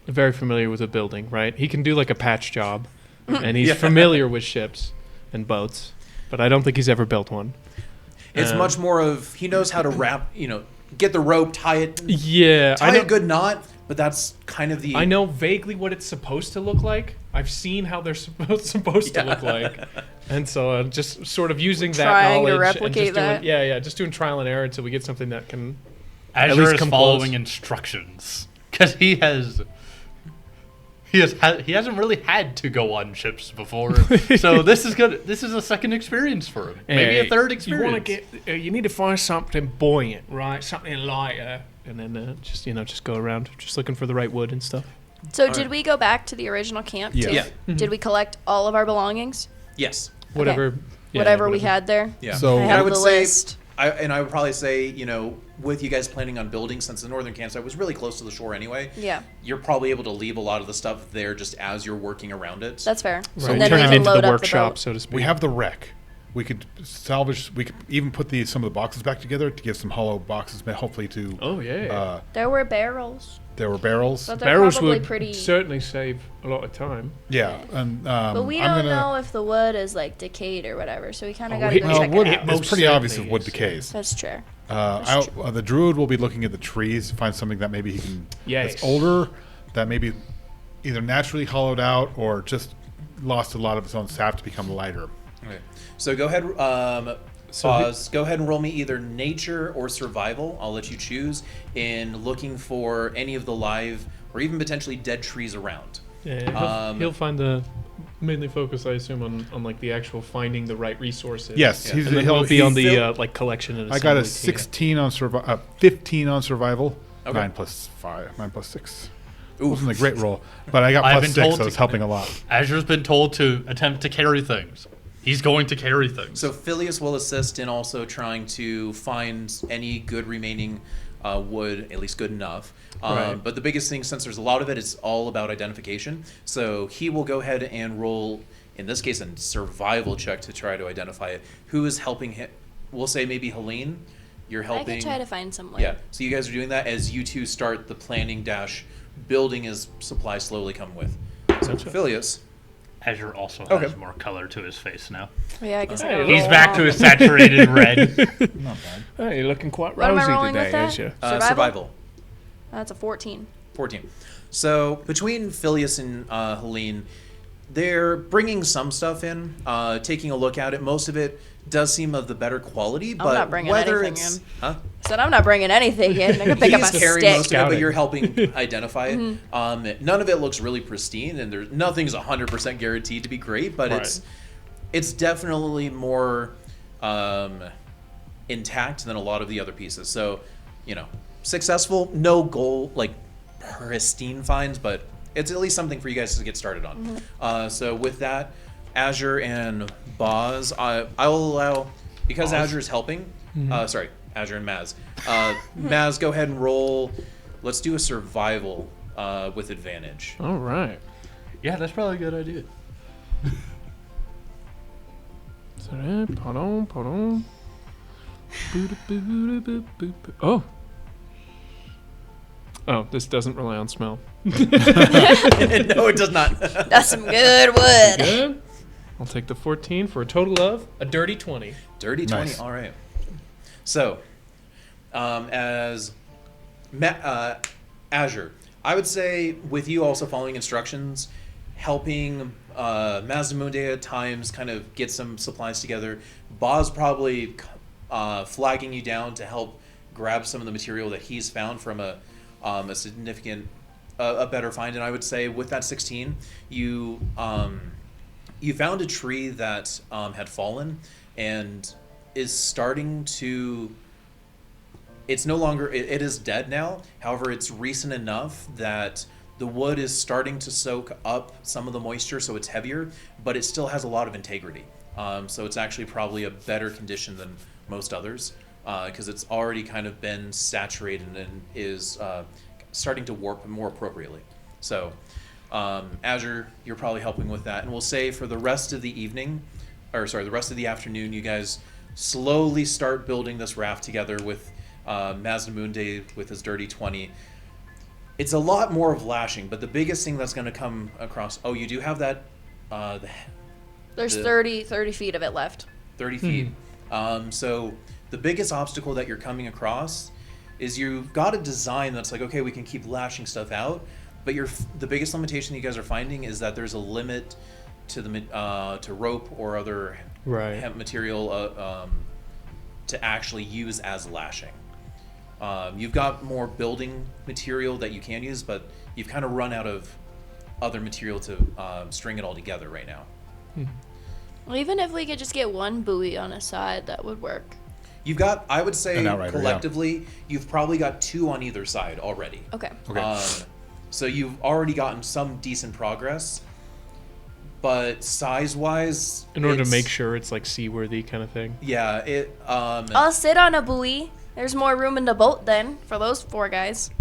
very familiar with a building, right? He can do like a patch job, and he's Yeah. familiar with ships and boats, but I don't think he's ever built one. It's much more of, he knows how to wrap, get the rope, tie it Yeah, a good knot, but that's kind of the... I know vaguely what it's supposed to look like. I've seen how they're supposed to look like, and so I'm just sort of using that Trying to knowledge and replicate just doing, that. just doing trial and error until we get something that can at Azure least is come following close. instructions because he has He hasn't really had to go on ships before, so this is good. This is a second experience for him. Maybe a third experience. You want to get, you need to find something buoyant, right? Something lighter, and then just go around, just looking for the right wood and stuff. So did we go back to the original camp Yes. too? Yeah. Mm-hmm. Did we collect all of our belongings? Yes. Whatever, yeah, whatever we had there? Yeah. So- I And have I would the say, list. I would probably say, with you guys planning on building, since the northern campsite was really close to the shore anyway, Yeah, you're probably able to leave a lot of the stuff there just as you're working around it. that's fair. So And then turn we it can into load the up workshop, boat. so to speak. We have the wreck. We could salvage. We could even put some of the boxes back together to give some hollow boxes, hopefully to. Oh yeah. There were barrels, There were barrels. but they're Barrels probably would pretty. certainly save a lot of time. Yeah, and But we I'm don't gonna, know if the wood is like decayed or whatever, so we kind of Oh, gotta we- go Well, check wood, it out. most it's pretty obvious if certainly wood is, decays. That's true. The druid will be looking at the trees, find something that maybe he can. Yes. That's older, that maybe either naturally hollowed out or just lost a lot of its own sap to become lighter. Okay. So go ahead, pause. Go ahead and roll me either nature or survival. I'll let you choose in looking for any of the live or even potentially dead trees around. Yeah, he'll find the mainly focus, I assume, on like the actual finding the right resources. Yes, Yeah. he's, And then he'll we'll be on the he'll- like collection and I got a assembly team. 16 on 15 on survival. Okay. 9 plus 5. 9 plus 6. Ooh. Wasn't a great roll, but I got I've plus been 6, told so it's to- helping a lot. Azure's been told to attempt to carry things. He's going to carry things. So Phileas will assist in also trying to find any good remaining wood, at least good enough. Right. But the biggest thing, since there's a lot of it, it's all about identification. So he will go ahead and roll, in this case, a survival check to try to identify it. Who is helping him? We'll say maybe Helene. You're I helping. could try to find some wood. Yeah. So you guys are doing that as you two start the planning dash building as supplies slowly come with. So Phileas. Azure also has Okay. more color to his face now. Yeah, I guess I Hey, gotta He's roll back on. to his saturated red. Not bad. Hey, you're looking quite What am I rosy rolling today, with that? aren't you? Survival. That's a 14. 14. So between Phileas and Helene, they're bringing some stuff in, taking a look at it. Most of it does seem of the better quality, but not bringing whether anything it's in. huh? Said I'm not bringing anything in. I can pick up a He's carrying stick. most of it, but Scouting. you're helping identify it. Mm-hmm. None of it looks really pristine, and there's nothing's 100% guaranteed to be great, but Right. it's definitely more intact than a lot of the other pieces. So, successful. No goal like pristine finds, but it's at least something for you guys to get started on. So with that, Azure and Boz, I will allow, because Azure's helping. Sorry, Azure and Maz. Maz, go ahead and roll. Let's do a survival with advantage. All right. Yeah, that's probably a good idea. Pardon. Oh. Oh, this doesn't rely on smell. No, it does not. That's some good wood. Good. I'll take the 14 for a total of a dirty 20. Dirty 20. Nice. All right. So, as Azure, I would say with you also following instructions, helping Mazdamunde at times kind of get some supplies together. Boz probably flagging you down to help grab some of the material that he's found from a significant, a better find. And I would say with that 16, you found a tree that had fallen and is starting to. It's no longer. It is dead now. However, it's recent enough that the wood is starting to soak up some of the moisture, so it's heavier, but it still has a lot of integrity. So it's actually probably a better condition than most others because it's already kind of been saturated and is starting to warp more appropriately. So Azure, you're probably helping with that. And we'll say for the rest of the evening, the rest of the afternoon, you guys slowly start building this raft together with Mazdamunde with his dirty 20. It's a lot more of lashing, but the biggest thing that's going to come across... Oh, you do have that... There's The- 30 feet of it left. 30 feet. So the biggest obstacle that you're coming across is you've got a design that's like, okay, we can keep lashing stuff out, but the biggest limitation you guys are finding is that there's a limit to the to rope or other Right. hemp material to actually use as lashing. You've got more building material that you can use, but you've kind of run out of other material to string it all together right now. Well, even if we could just get one buoy on a side, that would work. You've got, I would say, An outrider, collectively, you've probably got 2 on either side already. Okay. Okay. So you've already gotten some decent progress, but size-wise, In order to it's- make sure it's like seaworthy kind of thing. yeah, it. I'll sit on a buoy. There's more room in the boat then for those 4 guys.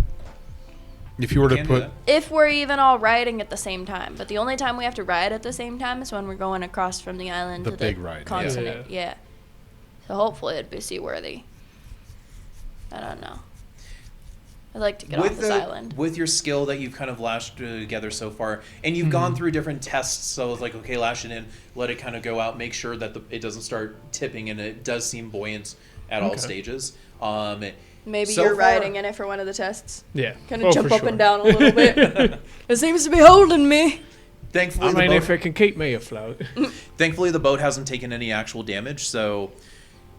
If you were to Can do put, that. If we're even all riding at the same time. But the only time we have to ride at the same time is when we're going across from the island The to big the ride, yeah. continent. Yeah. So hopefully it'd be seaworthy. I don't know. I'd like to get off this island. With your skill that you've kind of lashed together so far, and you've gone through different tests, so it's like, okay, lash it in, let it kind of go out, make sure that it doesn't start tipping, and it does seem buoyant at all stages. Maybe so you're far- riding in it for one of the tests. Yeah. Kind of jump for up sure. and down a little bit. It seems to be holding me. Thankfully, I mean, the if boat, it can keep me afloat. thankfully, the boat hasn't taken any actual damage, so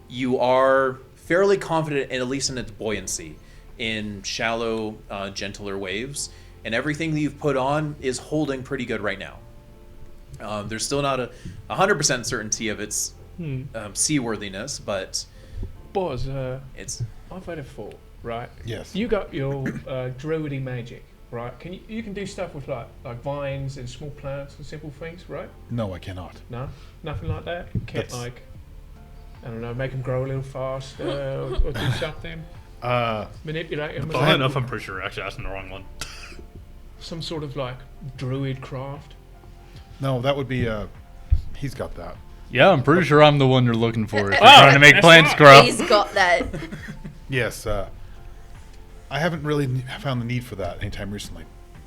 you are fairly confident, at least in its buoyancy, in shallow, gentler waves, and everything that you've put on is holding pretty good right now. There's still not a 100% certainty of its seaworthiness, but Boz, it's I've had a thought, right? yes. You got your druidy magic, right? You can do stuff with like vines and small plants and simple things, right? No, I cannot. No, nothing like that. You can't That's- like, I don't know, make them grow a little faster or do something. Manipulate them. Funnily enough, I'm pretty sure you're actually asking the wrong one. Some sort of like druid craft. No, that would be. He's got that. Yeah, I'm pretty sure I'm the one you're looking for. If you're Oh, trying to make that's plants fine. grow. He's got that. Yes. I haven't really found the need for that anytime recently.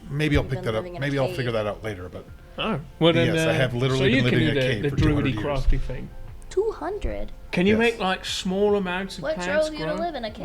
Maybe I'll You've pick been that up. living in a Maybe I'll cave. figure that out later. But Oh, well then. Yes, I have literally so been you living can in do a the, cave the for 200 druidy years. crafty thing. 200. Can you Yes. make like small amounts of What plants drove you grow? to live in a Like-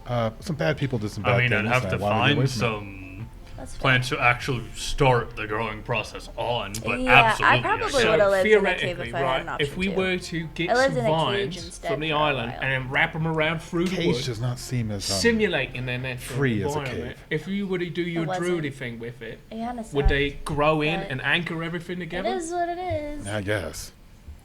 cave? some bad people did some bad I mean, I'd things. have and to I wanted to get away find from it. some That's fair. plants to actually start the growing process on, but Yeah, I absolutely. probably could. would've lived in a cave theoretically, if I had an option if we to. were to get I lived some in a cage vines instead from the for a island while. and then wrap them around through the Cage wood, does not seem as simulating their natural free as a environment. cave. If you were to do your wasn't. druidy thing with it, It kinda would they sucked, grow in but and anchor everything It together? is what it is. I guess.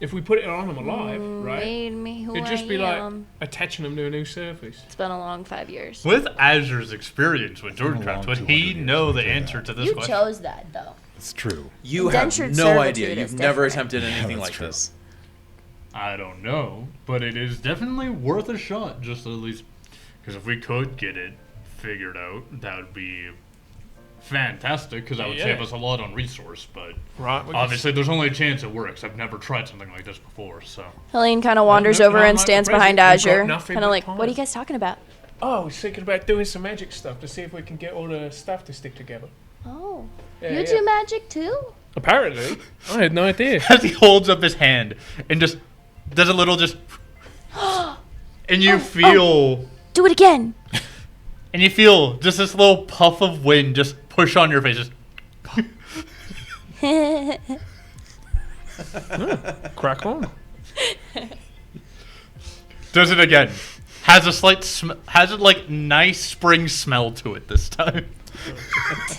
If we put it on them alive, right? Made me who It'd just I be like am. attaching them to a new surface. It's been a long 5 years. With Azure's experience with been a Druidcraft, long would 200 he years know the to do answer that. to this You question? chose that though. It's true. you have Indentured no servitude idea. is You've never different. attempted anything that's like true. this. I don't know, but it is definitely worth a shot, just at least. Because if we could get it figured out, that would be fantastic, because that would save Yeah. us a lot on resource, but Right. we can obviously there's only a chance it works. I've never tried something like this before, so. Helene kind of wanders no, over no, and like stands the behind president, we've got Azure, nothing kind of but like, time. "What are you guys talking about?" Oh, I was thinking about doing some magic stuff to see if we can get all the stuff to stick together. Oh, Yeah, you yeah. do magic too? Apparently. I had no idea. As he holds up his hand and just does a little just. And you feel. Do it again. And you feel just this little puff of wind just push on your face. Just, Crack on. does it again. Has a slight has a like nice spring smell to it this time.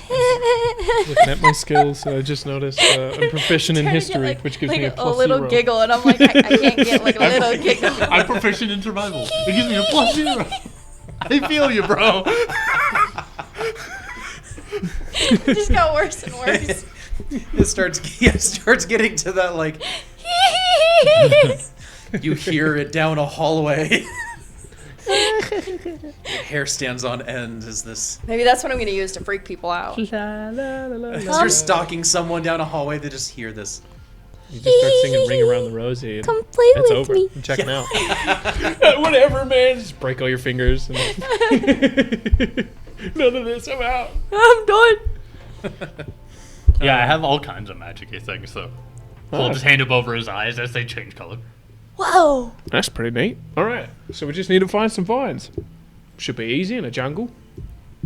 Looking at my skills, I just noticed I'm proficient in Trying to get, history, like- which gives like me a a plus little 0. giggle, and I'm like, I can't get like a little giggle. I'm proficient in survival. It gives me a plus 0. I feel you, bro. It just got worse and worse. It starts getting to that, like, you hear it down a hallway. Your hair stands on end as this. Maybe that's what I'm gonna use to freak people out. As you're stalking someone down a hallway, they just hear this. You just start singing "Ring Around the Rosie." And Come play it's with over. me. I'm checking out. Whatever, man. Just break all your fingers. And none of this. I'm out. I'm done. Yeah, I have all kinds of magic-y things, so. Hold his hand up over his eyes as they change color. Whoa. That's pretty neat. All right. So we just need to find some vines. Should be easy in a jungle.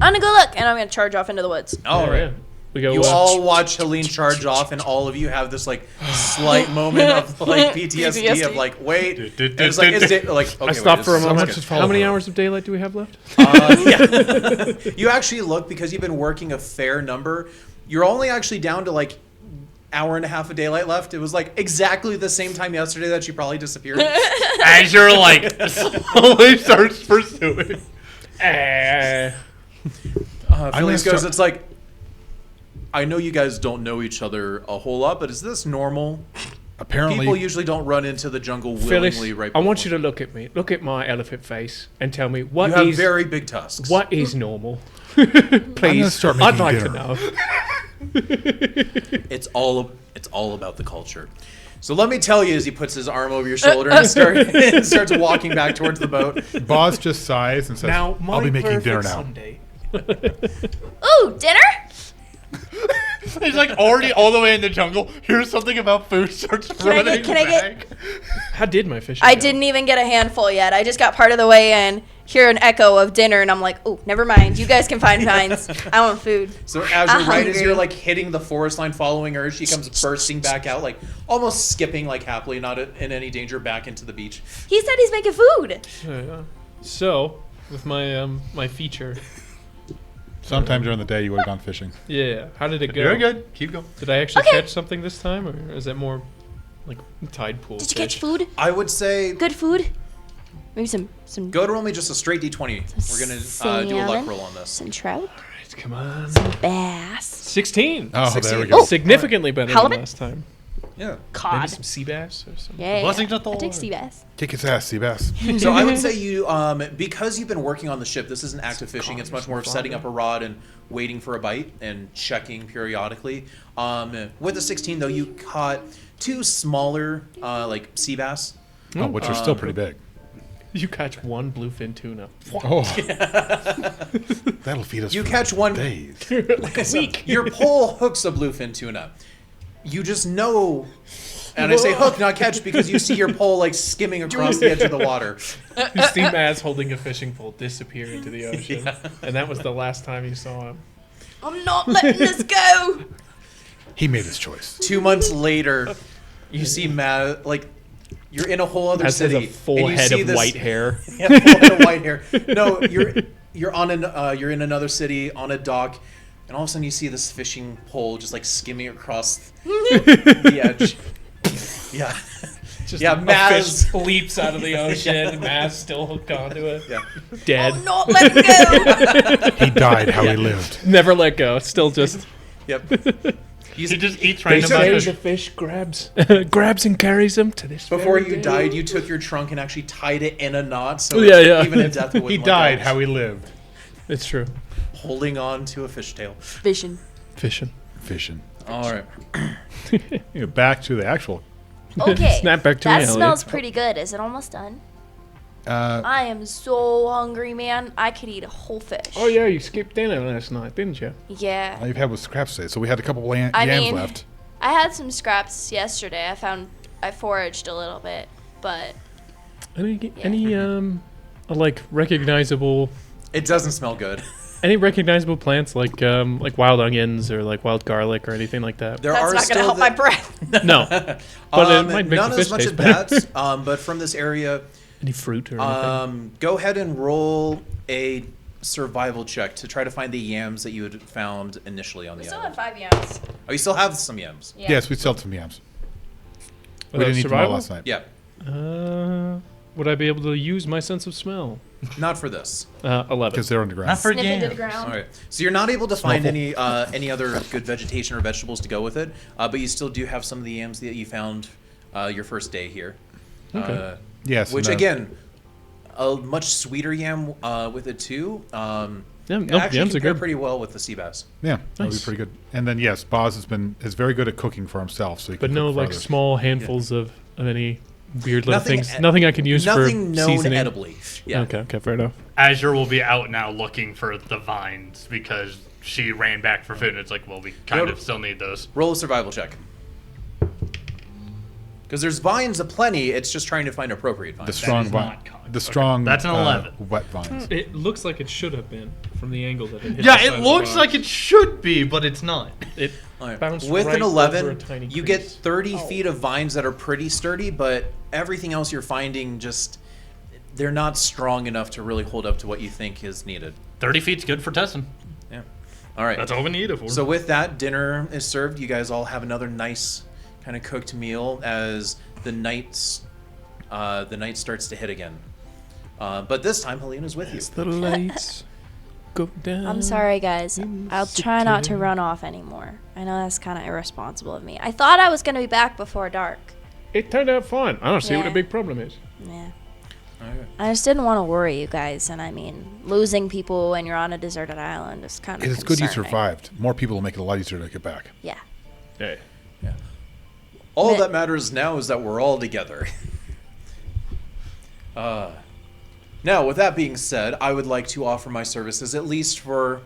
I'm gonna go look, and I'm gonna charge off into the woods. All right. Yeah. We go. You all watch Helene charge off, and all of you have this like slight moment of like PTSD of like, wait. And it's like, is it like? Okay, I stopped for a this moment. sounds How many hours of daylight do we have left? good. Yeah. You actually look because you've been working a fair number. you're only actually down to like hour and a half of daylight left. It was like exactly the same time yesterday that she probably disappeared. Azure like slowly starts pursuing. Phyllis gonna goes, start- it's like, I know you guys don't know each other a whole lot, but is this normal? Apparently, People usually don't run into the jungle Phyllis, willingly right I before. want you to look at me. Look at my elephant face and tell me what You have is very big tusks. what is normal. Please, start I'd making like dinner. to know. It's all about the culture. So let me tell you, as he puts his arm over your shoulder and starts walking back towards the boat. Boz just sighs and says, Now, my "I'll be making dinner perfect now." Sunday. Ooh, dinner? He's like already all the way in the jungle. Here's something about food. Starts running can I get- back. How did my fish? I didn't even get a handful yet. I just got part of the way in, hear an echo of dinner, and I'm like, oh, never mind. You guys can find vines. I want food. So as I'm you're right as hungry. you're like hitting the forest line following her, she comes bursting back out, like almost skipping like happily, not in any danger, back into the beach. He said he's making food. So, with my my feature, Sometime during the day, you would have gone fishing. yeah. How did it go? You're good. Keep going. Did I actually Okay. catch something this time, or is that more like tide pool? Did you catch fish? food? I would say Good food? Maybe some go to roll me just a straight d20. We're gonna do a luck salmon? roll on this. Some trout? Come on. Bass? 16. Oh, 16. there we go. Significantly better Halibut? than last time. Yeah. Maybe Cod? some sea bass or something. Yeah. Blessings at the I take Lord. sea bass. Kick its ass, Seabass. So I would say you, because you've been working on the ship, this isn't active fishing. It's much more of setting up a rod and waiting for a bite and checking periodically. With the 16, though, you caught 2 smaller, like sea bass. Oh, which are still pretty big. You catch one bluefin tuna. Oh, that'll feed us You for catch one. days. Like a week. Your pole hooks a bluefin tuna. You just know, and I say hook, not catch, because you see your pole like skimming across the edge of the water. You see Maz holding a fishing pole disappear into the ocean. And that was the last time you saw him. I'm not letting this go. He made his choice. 2 months later, you see Matt, like, you're in a whole other Maz has city. a full and you head see of this- white hair. Yeah, full head of white hair. No, you're on you're in another city on a dock, and all of a sudden you see this fishing pole just like skimming across the edge. Yeah, Just Yeah, a Maz- fish leaps out of the ocean and Maz still hooked onto it. yeah. Dead. I'm not letting go. He died how he lived. Never let go. It's still just... Yep. He just eats They random say fish. the fish grabs and carries him to this Before very you day. died, you took your trunk and actually tied it in a knot, so Yeah, yeah. even in death it wouldn't He let died go. how he lived. It's true. Holding on to a fishtail. Fishing. Fishing. Fishing. All right. Back to the actual. Okay. Snap back to that reality. smells pretty good. Is it almost done? I am so hungry, man. I could eat a whole fish. Oh, yeah, you skipped dinner last night, didn't you? Yeah. All you've had was scraps today, so we had a couple I yams mean- left. I had some scraps yesterday. I foraged a little bit, but Any like recognizable It doesn't smell good. plants like wild onions or like wild garlic or anything like that? There that's are not gonna still help the- my breath. No, but it might make none the as fish much as taste better. that. But from this area, Any fruit or anything? go ahead and roll a survival check to try to find the yams that you had found initially on We the still island. have 5 yams. Oh, you still have some yams. Yeah. Yes, we still have some yams. We Uh, didn't eat them all survival? last night. Yeah, Would I be able to use my sense of smell? not for this. 11. Because they're underground. Not for Snip into the yams. ground. All right. So you're not able to find Snuffle. any other good vegetation or vegetables to go with it, but you still do have some of the yams that you found your first day here. Okay. Yes. Which and, again, a much sweeter yam with it too. Yeah, It no, actually yams are compare good. pretty well with the sea bass. Yeah, that'll be Nice. pretty good. And then yes, Boz is very good at cooking for himself, so he But can no cook for like others. small handfuls of any weird little Nothing things. e- Nothing I can use Nothing for known seasoning. edibly. Yeah. Okay, fair enough. Azure will be out now looking for the vines because she ran back for food. And it's like, well, we kind Yep. of still need those. Roll a survival check. Because there's vines aplenty. It's just trying to find appropriate the vines. strong is vine, not common. the Okay, strong. that's an 11. Wet vines. It looks like it should have been from the angle that it hit. Yeah, the side it of the looks box. like it should be, but it's not. It All right. bounced With right an over 11, a tiny you crease. get 30 feet of vines that are pretty sturdy, but everything else you're finding just they're not strong enough to really hold up to what you think is needed. 30 feet's good for testing. Yeah. All right. That's all we need it for. So with that, dinner is served. You guys all have another nice kind of cooked meal as the night starts to hit again. But this time, Helena's with you. The lights go down. I'm sorry, guys. I'll try not to run off anymore. I know that's kind of irresponsible of me. I thought I was going to be back before dark. It turned out fine. I don't see what Yeah. the big problem is. Yeah. Okay. I just didn't want to worry you guys. And I mean, losing people when you're on a deserted island is kind of It's good you concerning. survived. More people will make it a lot easier to get back. Yeah. Hey. All But- that matters now is that we're all together. Now, with that being said, I would like to offer my services at least for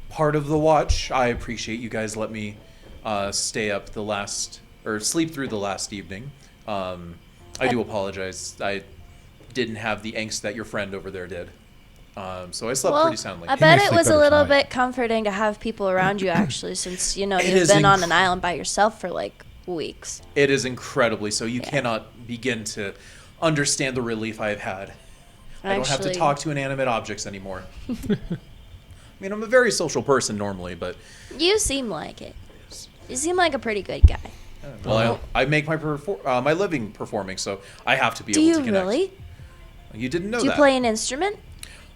part of the watch. I appreciate you guys let me stay up sleep through the last evening. I do apologize. I didn't have the angst that your friend over there did. So I slept pretty soundly. I He bet may it sleep was a better little tonight. bit comforting to have people around you, actually, since, It you've is been on an island by yourself for, like, weeks. It is incredibly so. You cannot begin to understand the relief I've had. I don't have to Actually- talk to inanimate objects anymore. I mean, I'm a very social person normally, but You seem like it. You seem like a pretty good guy. well, I make my living performing, so I have to be Do able you to connect. really? You didn't know Do you that. play an instrument?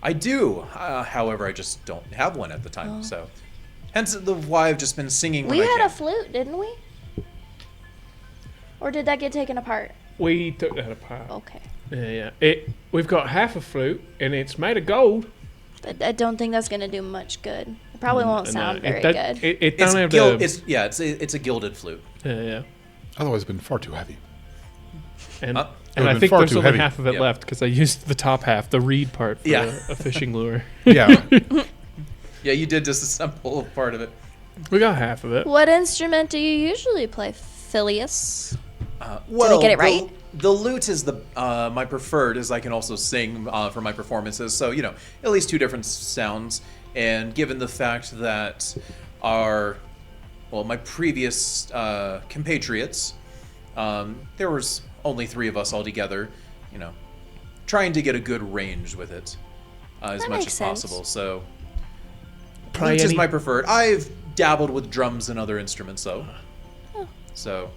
I do. However, I just don't have one at the time. So, hence why I've just been singing when We I had can. a flute, didn't we? Or did that get taken apart? We took that apart. Okay. Yeah. We've got half a flute, and it's made of gold. But I don't think that's going to do much good. It probably won't sound very good. It it's don't have it's a gilded flute. yeah. Otherwise, it's been far too heavy. And, It and would've I been think far there's too only heavy. half of it Yeah. left because I used the top half, the reed part, for Yeah. a fishing lure. Yeah. Yeah, you did disassemble part of it. We got half of it. What instrument do you usually play, Phileas? Well, get it right? The lute is my preferred, as I can also sing for my performances. So at least two different sounds. And given the fact that my previous compatriots, there was only 3 of us all together. Trying to get a good range with it as That much makes as sense. possible. So Play lute is any- my preferred. I've dabbled with drums and other instruments though. So.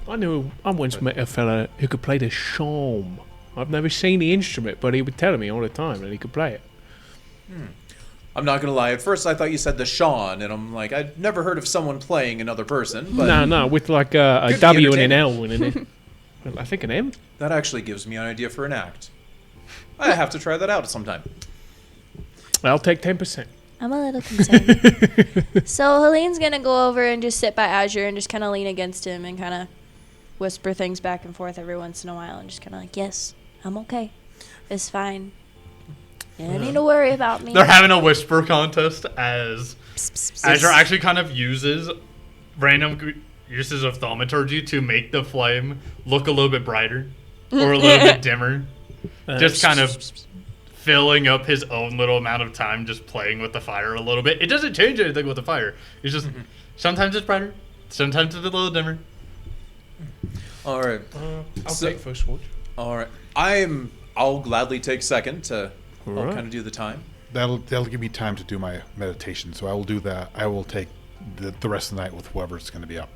I once met a fella who could play the shawm. I've never seen the instrument, but he would tell me all the time that he could play it. I'm not gonna lie. At first, I thought you said the Sean, and I'm like, I'd never heard of someone playing another person. But No, with like a Could be W and an entertaining. L in it. Well, I think an M. that actually gives me an idea for an act. I have to try that out sometime. I'll take 10%. I'm a little concerned. So Helene's going to go over and just sit by Azure and just kind of lean against him and kind of whisper things back and forth every once in a while and just kind of like, yes, I'm okay. It's fine. You don't need to worry about me. They're having a whisper contest as Psst, psst, psst. Azure actually kind of uses random uses of thaumaturgy to make the flame look a little bit brighter or a little bit dimmer. Just kind of filling up his own little amount of time just playing with the fire a little bit. It doesn't change anything with the fire. It's just sometimes it's brighter, sometimes it's a little dimmer. All right. I'll So- take first watch. All right. I'll gladly take second to Alright. kind of do the time. That'll give me time to do my meditation. So I will do that. I will take the rest of the night with whoever's going to be up.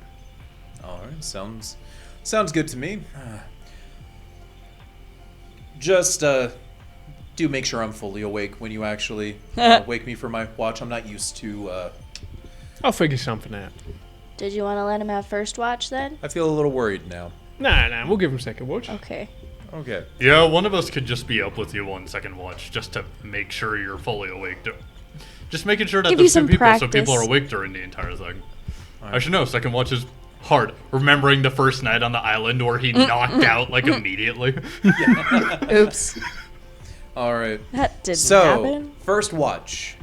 All right. Sounds good to me. Just do make sure I'm fully awake when you actually wake me for my watch. I'm not used to. I'll figure something out. Did you want to let him have first watch then? I feel a little worried now. Nah, we'll give him second watch. Okay. Okay. Yeah, one of us could just be up with you on second watch just to make sure you're fully awake. Just making sure that Give you there's 2 some people so practice. people are awake during the entire thing. I should know, second watch is hard. Remembering the first night on the island where he knocked out like immediately. Oops. All right. That didn't So, happen. first watch.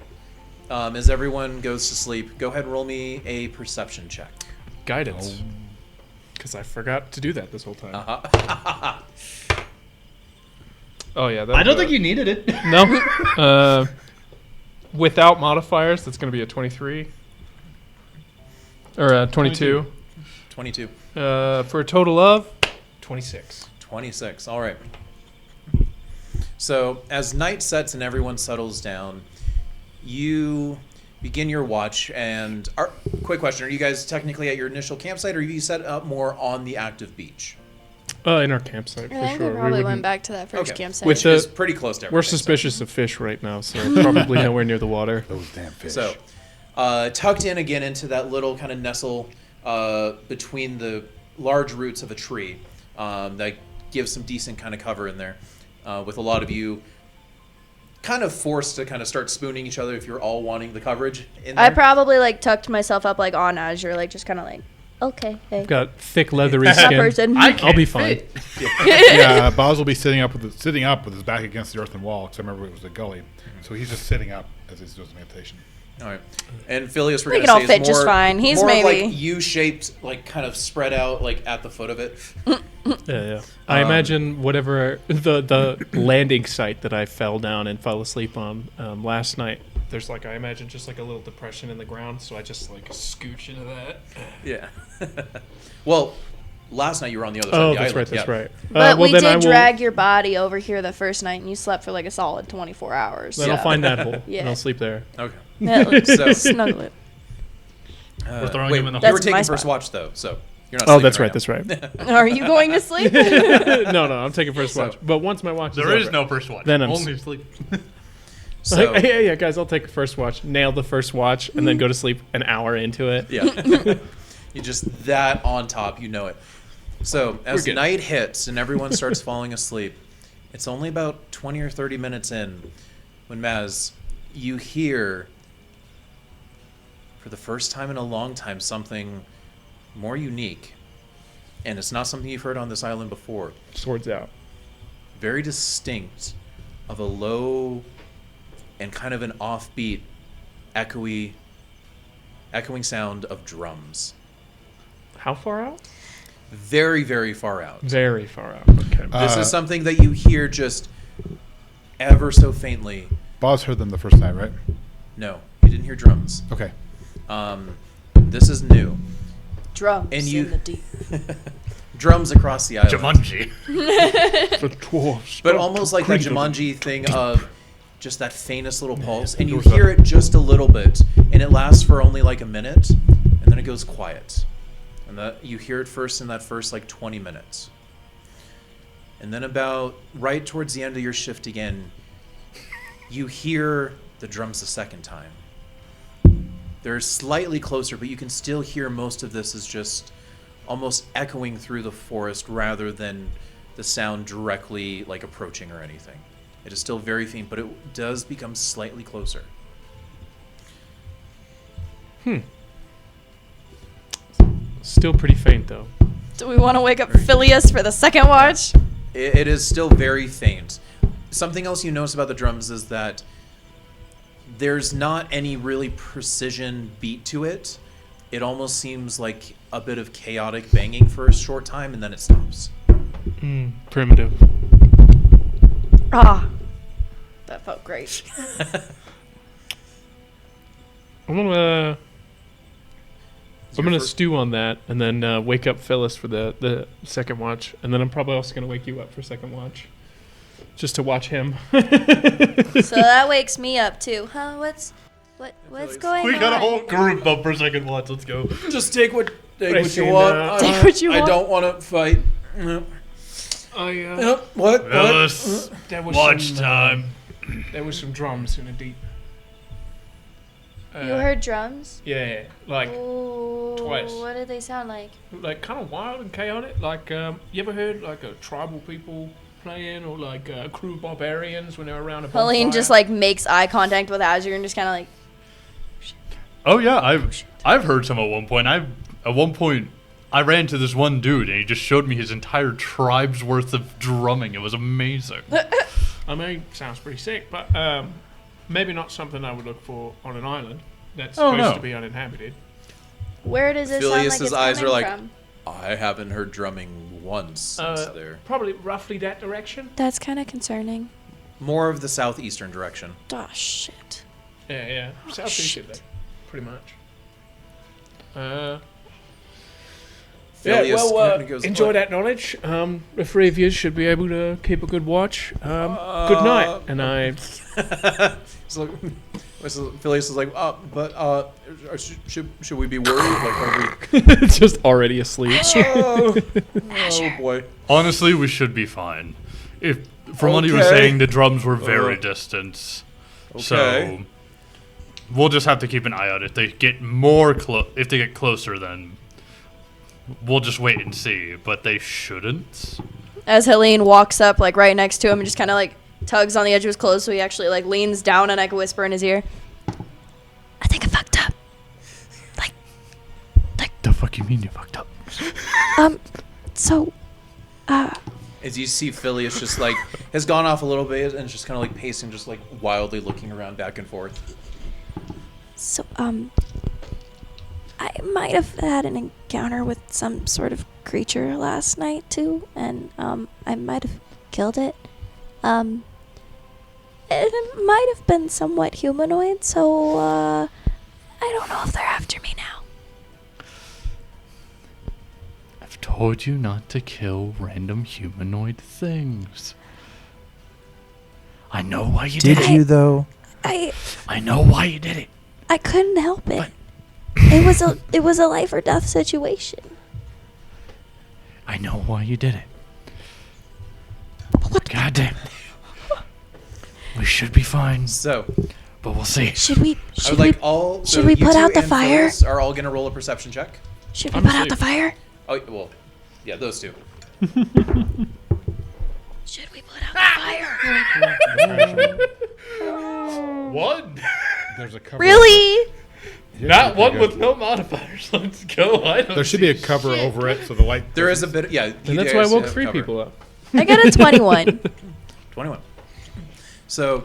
As everyone goes to sleep, go ahead and roll me a perception check. Guidance. Because I forgot to do that this whole time. Oh, yeah. I don't think you needed it. No. Without modifiers, that's going to be a 23. Or a 22. 22. For a total of 26. 26. All right. So, as night sets and everyone settles down, you begin your watch. And quick question: are you guys technically at your initial campsite, or have you set up more on the active beach? In our campsite, for I think sure. we We probably went wouldn't- back to that first Okay. campsite. With Which the- is pretty close to everything. We're suspicious of fish right now, so probably nowhere near the water. Those damn fish. So, tucked in again into that little kind of nestle between the large roots of a tree that gives some decent kind of cover in there, with a lot of you kind of forced to kind of start spooning each other if you're all wanting the coverage in there. I probably like tucked myself up like on Azure, like just kind of like, okay, hey. I've got thick leathery That skin. person. I'll be fine. Yeah, Boz will be sitting up with his back against the earthen wall. Because I remember it was a gully, so he's just sitting up as he's doing his meditation. All right, and Phileas, we're We gonna can all say fit is just more, fine. He's more of, maybe- like U-shaped, like kind of spread out, like at the foot of it. Yeah. I imagine whatever the landing site that I fell down and fell asleep on last night. There's like, I imagine just like a little depression in the ground, so I just like scooch into that. Yeah. Well, last night you were on the other side Oh, of the that's island. right. That's yeah. right. But well, we then I did will- drag your body over here the first night, and you slept for like a solid 24 hours. Then so. I'll find that hole Yeah. and I'll sleep there. Okay. That looks So- snuggle it. We're throwing wait, him in the you were That's my taking first spot. watch though, so you're not. Oh, sleeping that's right. right. That's right. Are you going to sleep? No, I'm taking first So- watch. But once my watch There is is over, no first watch. Then I'm only sleep. So yeah, guys, I'll take the first watch, nail the first watch, and then go to sleep an hour into it. yeah, you just that on top, you know it. So as good. night hits and everyone starts falling asleep, it's only about 20 or 30 minutes in when Maz, you hear for the first time in a long time something more unique, and it's not something you've heard on this island before. Swords out. Very distinct, of a low and kind of an offbeat, echoing sound of drums. How far out? Very, very far out. Very far out. Okay. This is something that you hear just ever so faintly. Boz heard them the first night, right? No, you didn't hear drums. Okay. This is new. Drums And you- in the deep. Drums across the island. Jumanji. the dwarves. But almost like that Crinkle. Jumanji thing of just that faintest little pulse. And you hear it just a little bit. And it lasts for only like a minute. And then it goes quiet. And that you hear it first in that first like 20 minutes. And then about right towards the end of your shift again, you hear the drums a second time. They're slightly closer, but you can still hear most of this is just almost echoing through the forest rather than the sound directly like approaching or anything. It is still very faint, but it does become slightly closer. Still pretty faint though. Do we want to wake up Phileas for the second watch? It is still very faint. Something else you notice about the drums is that there's not any really precision beat to it. It almost seems like a bit of chaotic banging for a short time, and then it stops. Primitive. Ah, that felt great. I'm gonna your first- stew on that and then wake up Phyllis for the second watch, and then I'm probably also gonna wake you up for second watch, just to watch him. So that wakes me up too. Huh? What's going on? We got a whole group up for second watch. Let's go. Just take what you Racing, want. Take what you I want. don't want to fight. What? Fellas, There was watch some, time. There was some drums in the deep. You heard drums? Yeah, like Ooh, twice. What did they sound like? kind of wild and chaotic. Like you ever heard like a tribal people playing, or like a crew of barbarians when they're around a bonfire? Helene just like makes eye contact with Azure and just kind of like, Oh yeah, I've heard some at one point. I ran to this one dude and he just showed me his entire tribe's worth of drumming. It was amazing. I mean, sounds pretty sick, but maybe not something I would look for on an island that's Oh, supposed no. to be uninhabited. where does it sound like Phileas's it's eyes are coming like, from? I haven't heard drumming once since there. Probably roughly that direction. That's kind of concerning. More of the southeastern direction. Oh shit. Yeah, southeast of shit. there, pretty much. Phileas kinda goes, enjoy "What?" that knowledge. The three of you should be able to keep a good watch. Good night. And I So, Phileas is like, should we be worried? Like, are we? Just already asleep. Oh boy. Honestly, we should be fine. If from what he was Okay. saying, the drums were very distant, so Okay. we'll just have to keep an eye out. If they get if they get closer, then we'll just wait and see. But they shouldn't. As Helene walks up, like right next to him, and just kind of like tugs on the edge of his clothes, so he actually like leans down, and I can whisper in his ear, "I think I fucked up." The fuck you mean you fucked up? So, As you see, Phileas just like has gone off a little bit and is just kind of like pacing, just like wildly looking around back and forth. I might have had an encounter with some sort of creature last night too, and I might have killed it. It might have been somewhat humanoid, so I don't know if they're after me now. I've told you not to kill random humanoid things. I know why you did Did it. you though? I I know why you did it. couldn't help it. But- It was a life or death situation. I know why you did it. God damn. We should be fine, So, but we'll see. Should we? I would like all. should we you put two out the and fire? Phileas are all gonna roll a perception check. Should we I'm put out asleep. the fire? Oh well, yeah, those two. Should we put out the fire? One. There's a cover. Really? Yeah, Not one pretty with no modifiers. Let's go. I don't There should be a cover over it so the light. There is a bit. Yeah, And that's why I woke 3 people up. I got a 21. 21. So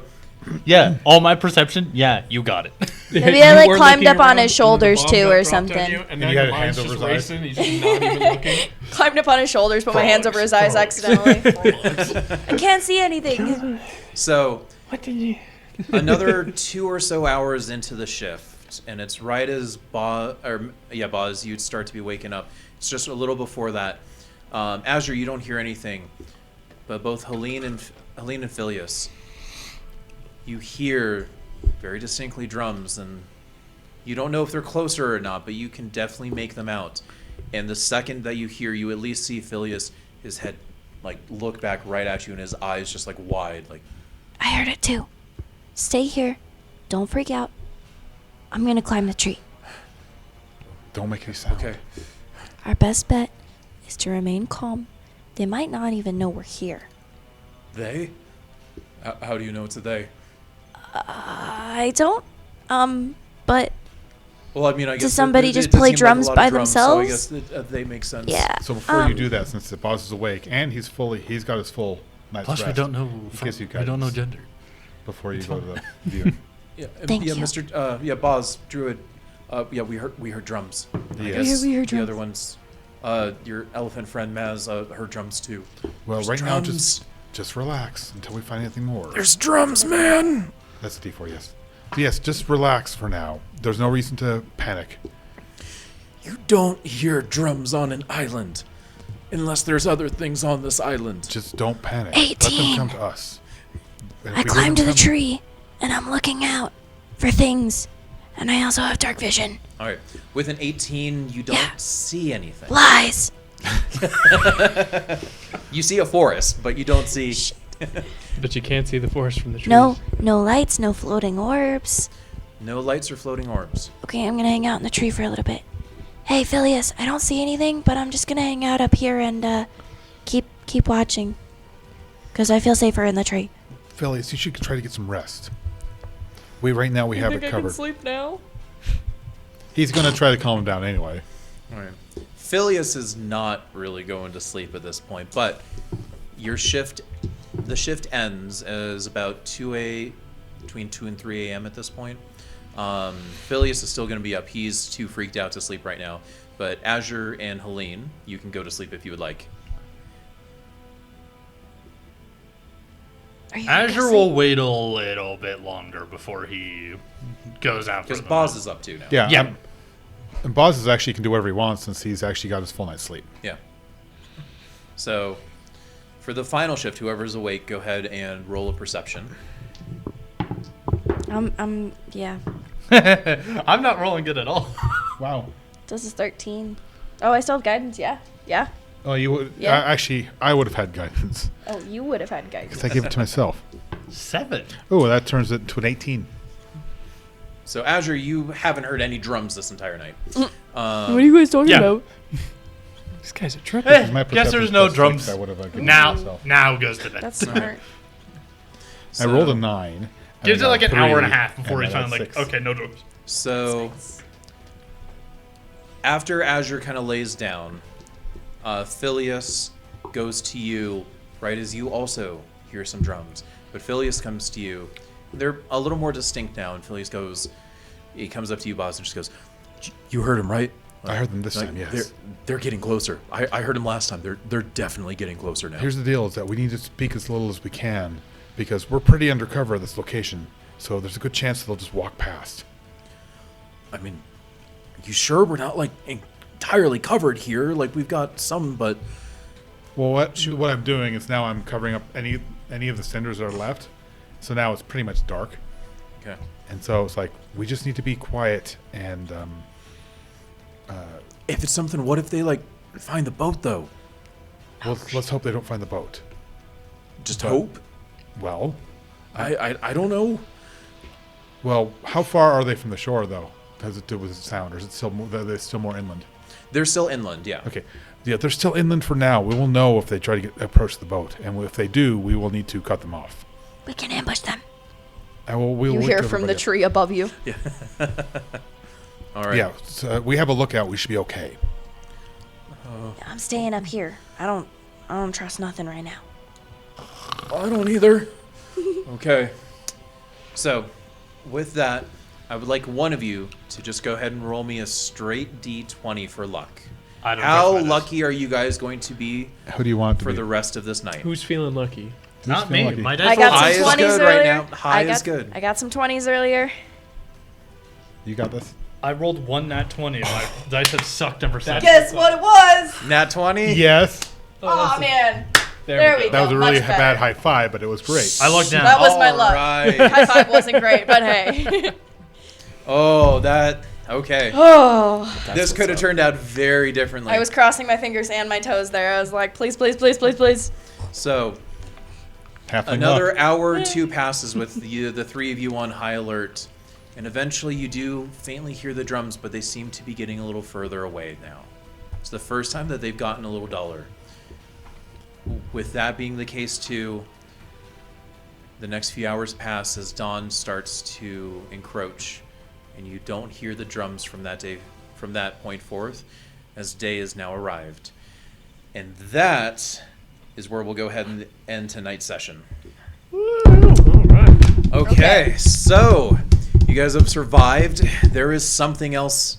Yeah, all my perception. Yeah, you got it. Maybe I like climbed up on his shoulders too or something. And you now got your a hand mind's over just his eyes? racing. He's just not even looking. Climbed up on his shoulders, put my hands over his eyes accidentally. I can't see anything. What did you? another 2 or so hours into the shift, and it's right as Boz, you'd start to be waking up. It's just a little before that. Azure, you don't hear anything, but both Helene and Phileas, you hear very distinctly drums, and you don't know if they're closer or not, but you can definitely make them out. And the second that you hear, you at least see Phileas, his head like look back right at you, and his eyes just like wide, like. I heard it too. Stay here. Don't freak out. I'm gonna climb the tree. Don't make any sound. Okay. Our best bet is to remain calm. They might not even know we're here. They? How do you know it's a they? I don't. But Well, I mean, I guess. Does somebody it just does play seem like a drums lot of by drums, themselves? So I guess they make sense. yeah. So before you do that, since the boss is awake and he's got his full night's Plus, we rest don't know. gives you We don't know guidance. gender. before you go to the view. Yeah, Thank yeah, you. Mr. Boz, Druid. Yeah, we heard drums. I Yeah. guess We heard the other drums. ones, your elephant friend Maz, heard drums too. Well, There's right now, drums. just relax until we find anything more. There's drums, man. That's a D4, yes. So yes, just relax for now. There's no reason to panic. You don't hear drums on an island, unless there's other things on this island. Just don't panic. Let them 18. come to us. And if I we hear climbed to them the come- tree, and I'm looking out for things. And I also have dark vision. All right, with an 18, you don't Yeah. see anything. Lies. You see a forest, but you don't see. But you can't see the forest from the trees. No lights, no floating orbs. No lights or floating orbs. Okay, I'm gonna hang out in the tree for a little bit. Hey, Phileas, I don't see anything, but I'm just gonna hang out up here and keep watching. 'Cause I feel safer in the tree. Phileas, you should try to get some rest. Right now we have it covered. sleep now? He's going to try to calm him down anyway. All right. Phileas is not really going to sleep at this point, but the shift ends as about between 2 and 3 a.m. at this point. Phileas is still going to be up. He's too freaked out to sleep right now. But Azure and Helene, you can go to sleep if you would like. Are you gonna Azure sleep? will wait a little bit longer before he goes after Because them. Boz is up too now. Yeah. Yeah. And Boz is actually can do whatever he wants since he's actually got his full night's sleep. Yeah. So, for the final shift, whoever's awake, go ahead and roll a perception. Yeah. I'm not rolling good at all. Wow. This is 13. Oh, I still have guidance, yeah? Yeah? Oh, you would Yeah. actually. I would have had guidance Oh, you would have had guidance. because I gave it to myself. 7. Oh, that turns it to an 18. So, Azure, you haven't heard any drums this entire night. What are you guys talking yeah. about? These guys are tripping. Eh, My guess perception there's no plus 6, drums. I would have given it to myself. Now goes to bed. That's smart. I rolled a 9. Gives it and like an 3, hour and a half before and he's I finally got like, 6. okay, no drums. So, after Azure kind of lays down, Phileas goes to you right as you also hear some drums. But Phileas comes to you. They're a little more distinct now, and Phileas goes, he comes up to you, Boz, and just goes, "You heard him, right?" I heard them this time, yes. They're getting closer. I heard him last time. They're definitely getting closer now. Here's the deal: is that we need to speak as little as we can because we're pretty undercover at this location. So there's a good chance they'll just walk past. I mean, you sure we're not like entirely covered here? Like we've got some, but Well, what I'm doing is now I'm covering up any of the cinders that are left. So now it's pretty much dark, okay. and so it's like we just need to be quiet and If it's something, what if they like find the boat though? let's hope they don't find the boat. Just But- hope. Well, I don't know. well, how far are they from the shore though? Does it do with the sound, or is it still they're still more inland? They're still inland, yeah. Okay, yeah, they're still inland for now. We will know if they try to approach the boat, and if they do, we will need to cut them off. We can ambush them. We'll You wait hear till from the everybody- tree above you. All right. Yeah, so we have a lookout. We should be okay. I'm staying up here. I don't trust nothing right now. I don't either. Okay. So, with that, I would like one of you to just go ahead and roll me a straight D20 for luck. I don't How trust my dice. lucky are you guys going to be Who do you want it to for be? the rest of this night? Who's feeling lucky? Not feeling me. lucky? My I dice got roll High some is 20s good earlier. right now. High is good. I got some 20s earlier. You got this. I rolled one nat 20. My dice have sucked ever since. Guess what it was? Nat 20? Yes, Oh, man. There, There we we go. that was a really much better. bad high five, but it was great. I looked down. That was my All luck. right. High five wasn't great, but hey. Oh, that. Okay. Oh. This could have turned out very differently. I was crossing my fingers and my toes there. I was like, please, please, please, please, please. So, Halfling another luck. hour or two passes with the three of you on high alert, and eventually you do faintly hear the drums, but they seem to be getting a little further away now. It's the first time that they've gotten a little duller. With that being the case too, the next few hours pass as dawn starts to encroach, and you don't hear the drums from that point forth, as day is now arrived. And that is where we'll go ahead and end tonight's session. All right. Okay, so you guys have survived. There is something else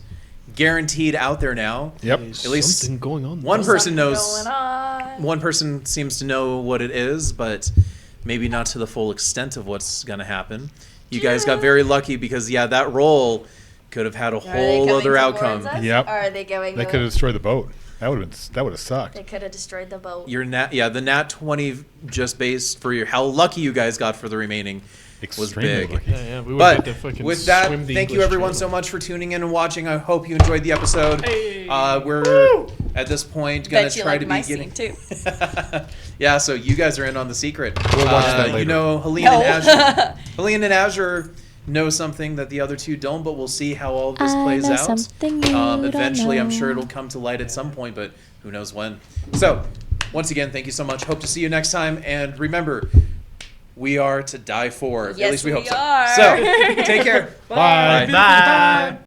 guaranteed out there now. Yep. There's At least something going on. One person Something knows. going on. One person seems to know what it is, but maybe not to the full extent of what's going to happen. You guys got very lucky because, yeah, that roll could have had a Are they whole coming other towards outcome. us? Yep. Or are they going? They could have destroyed the boat. That would have sucked. They could have destroyed the boat. The nat 20 just based for how lucky you guys got for the remaining was Extremely big. lucky. Yeah, we would But get to fucking with that, swim the thank you English everyone Channel. so much for tuning in and watching. I hope you enjoyed the episode. Hey. We're at this point gonna Bet you try like to my be getting. scene too. Yeah, so you guys are in on the secret. We'll watch that later. You know, Helene No. and Azure. Helene and Azure know something that the other two don't, but we'll see how all of this plays out. Eventually, I'm sure it'll come to light at some point, but who knows when. So, once again, thank you so much. Hope to see you next time. And remember, we are to die for. At Yes, least we hope we so. are. So, take care. Bye. Bye.